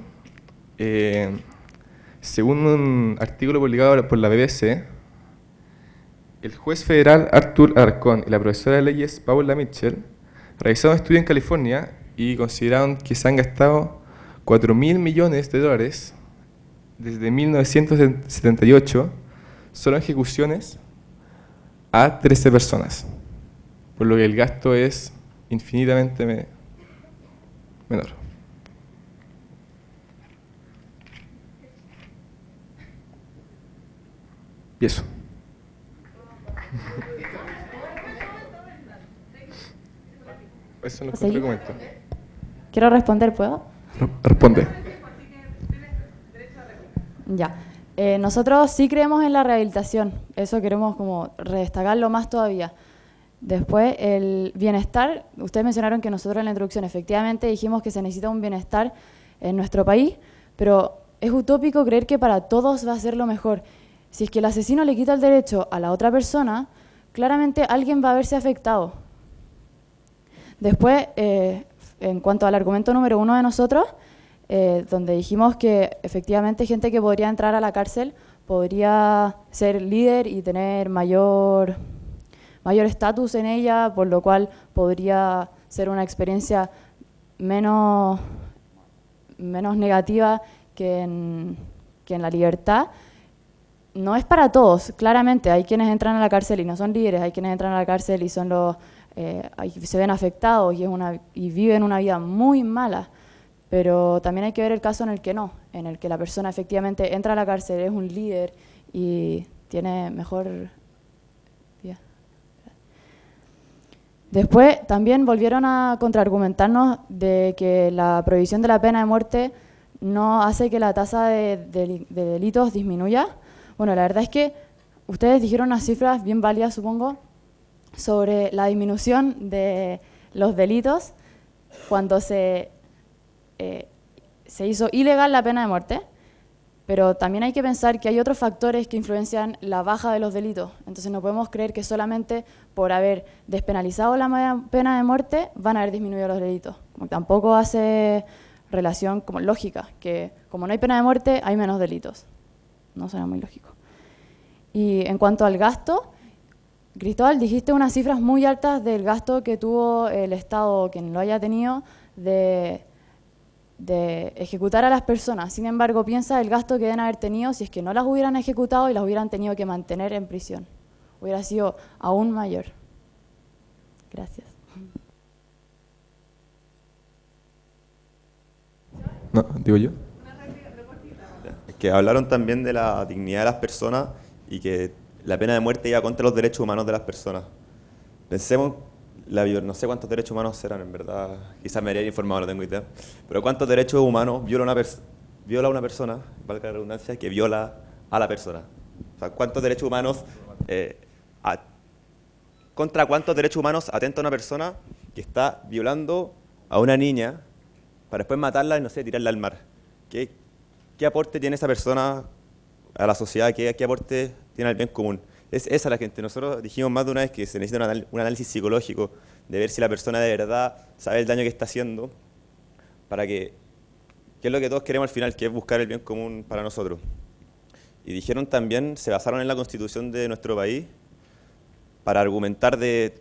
según un artículo publicado por la BBC, el juez federal Arthur Alarcón y la profesora de leyes Paula Mitchell realizaron un estudio en California y consideraron que se han gastado $4.000 millones desde 1978 solo ejecuciones a 13 personas, por lo que el gasto es infinitamente menor. Y eso. Esos son los ¿Seguir? argumentos. Quiero responder, ¿puedo? Responde. Ya. Nosotros sí creemos en la rehabilitación, eso queremos como redestacarlo más todavía. Después, el bienestar, ustedes mencionaron que nosotros en la introducción efectivamente dijimos que se necesita un bienestar en nuestro país, pero es utópico creer que para todos va a ser lo mejor. Si es que el asesino le quita el derecho a la otra persona, claramente alguien va a verse afectado. Después, en cuanto al argumento número 1 de nosotros, donde dijimos que efectivamente gente que podría entrar a la cárcel podría ser líder y tener mayor estatus en ella, por lo cual podría ser una experiencia menos negativa que en la libertad. No es para todos, claramente. Hay quienes entran a la cárcel y no son líderes, hay quienes entran a la cárcel y son se ven afectados y viven una vida muy mala. Pero también hay que ver el caso en el que no, en el que la persona efectivamente entra a la cárcel, es un líder y tiene mejor vida. Después también volvieron a contraargumentarnos de que la prohibición de la pena de muerte no hace que la tasa de delitos disminuya. Bueno, la verdad es que ustedes dijeron unas cifras bien válidas, supongo, sobre la disminución de los delitos cuando se hizo ilegal la pena de muerte, pero también hay que pensar que hay otros factores que influencian la baja de los delitos. Entonces no podemos creer que solamente por haber despenalizado la pena de muerte van a haber disminuido los delitos. Como tampoco hace relación como lógica, que como no hay pena de muerte hay menos delitos. No suena muy lógico. Y en cuanto al gasto, Cristóbal, dijiste unas cifras muy altas del gasto que tuvo el Estado, quien lo haya tenido, de ejecutar a las personas. Sin embargo, piensa el gasto que deben haber tenido si es que no las hubieran ejecutado y las hubieran tenido que mantener en prisión. Hubiera sido aún mayor. Gracias. No, digo yo. Que hablaron también de la dignidad de las personas y que la pena de muerte iba contra los derechos humanos de las personas. Pensemos, no sé cuántos derechos humanos serán, en verdad, quizás me haría informado, no tengo idea, pero cuántos derechos humanos viola una persona, valga la redundancia, que viola a la persona. O sea, cuántos derechos humanos, contra cuántos derechos humanos atenta una persona que está violando a una niña para después matarla y, no sé, tirarla al mar. ¿Qué aporte tiene esa persona a la sociedad? ¿Qué aporte tiene al bien común? Es esa la gente. Nosotros dijimos más de una vez que se necesita un análisis psicológico de ver si la persona de verdad sabe el daño que está haciendo, para que es lo que todos queremos al final, que es buscar el bien común para nosotros. Y dijeron también, se basaron en la Constitución de nuestro país para argumentar de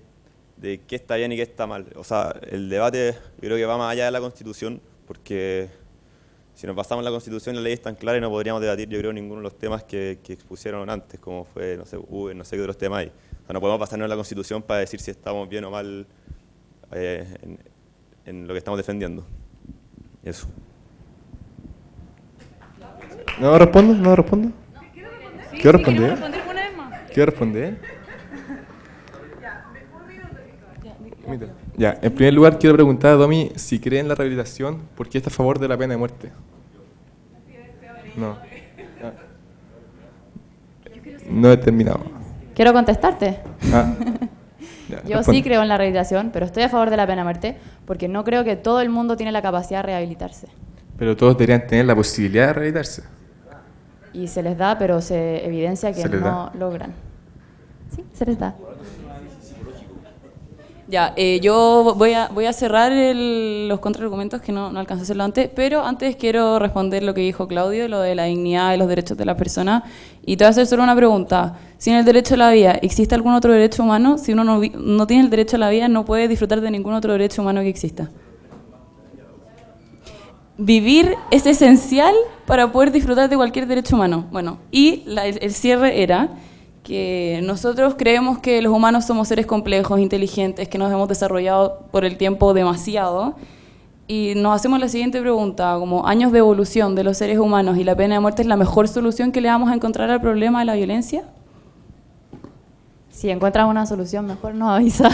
qué está bien y qué está mal. O sea, el debate yo creo que va más allá de la Constitución, porque si nos basamos en la Constitución, la ley es tan clara y no podríamos debatir, yo creo, ninguno de los temas que expusieron antes, como fue, no sé, no sé qué otros temas hay. O sea, no podemos basarnos en la Constitución para decir si estamos bien o mal en lo que estamos defendiendo. Y eso. ¿No respondo? ¿No respondo? ¿Quiero responder? ¿Quiero responder? Ya, en primer lugar quiero preguntar a Domi si cree en la rehabilitación, ¿por qué está a favor de la pena de muerte? No. No he terminado. Quiero contestarte. Ya, Yo responde. sí creo en la rehabilitación, pero estoy a favor de la pena de muerte porque no creo que todo el mundo tiene la capacidad de rehabilitarse. Pero todos deberían tener la posibilidad de rehabilitarse. Y se les da, pero se evidencia que ¿Se les no da? logran. Sí, se les da. Ya, Yo voy a cerrar los contraargumentos que no alcancé a hacerlo antes, pero antes quiero responder lo que dijo Claudio, lo de la dignidad y los derechos de la persona. Y te voy a hacer solo una pregunta. Sin el derecho a la vida, ¿existe algún otro derecho humano? Si uno no tiene el derecho a la vida, no puede disfrutar de ningún otro derecho humano que exista. vivir es esencial para poder disfrutar de cualquier derecho humano. Bueno, y el cierre era que nosotros creemos que los humanos somos seres complejos, inteligentes, que nos hemos desarrollado por el tiempo demasiado, y nos hacemos la siguiente pregunta, como años de evolución de los seres humanos y la pena de muerte es la mejor solución que le vamos a encontrar al problema de la violencia. Si encuentras una solución mejor nos avisa.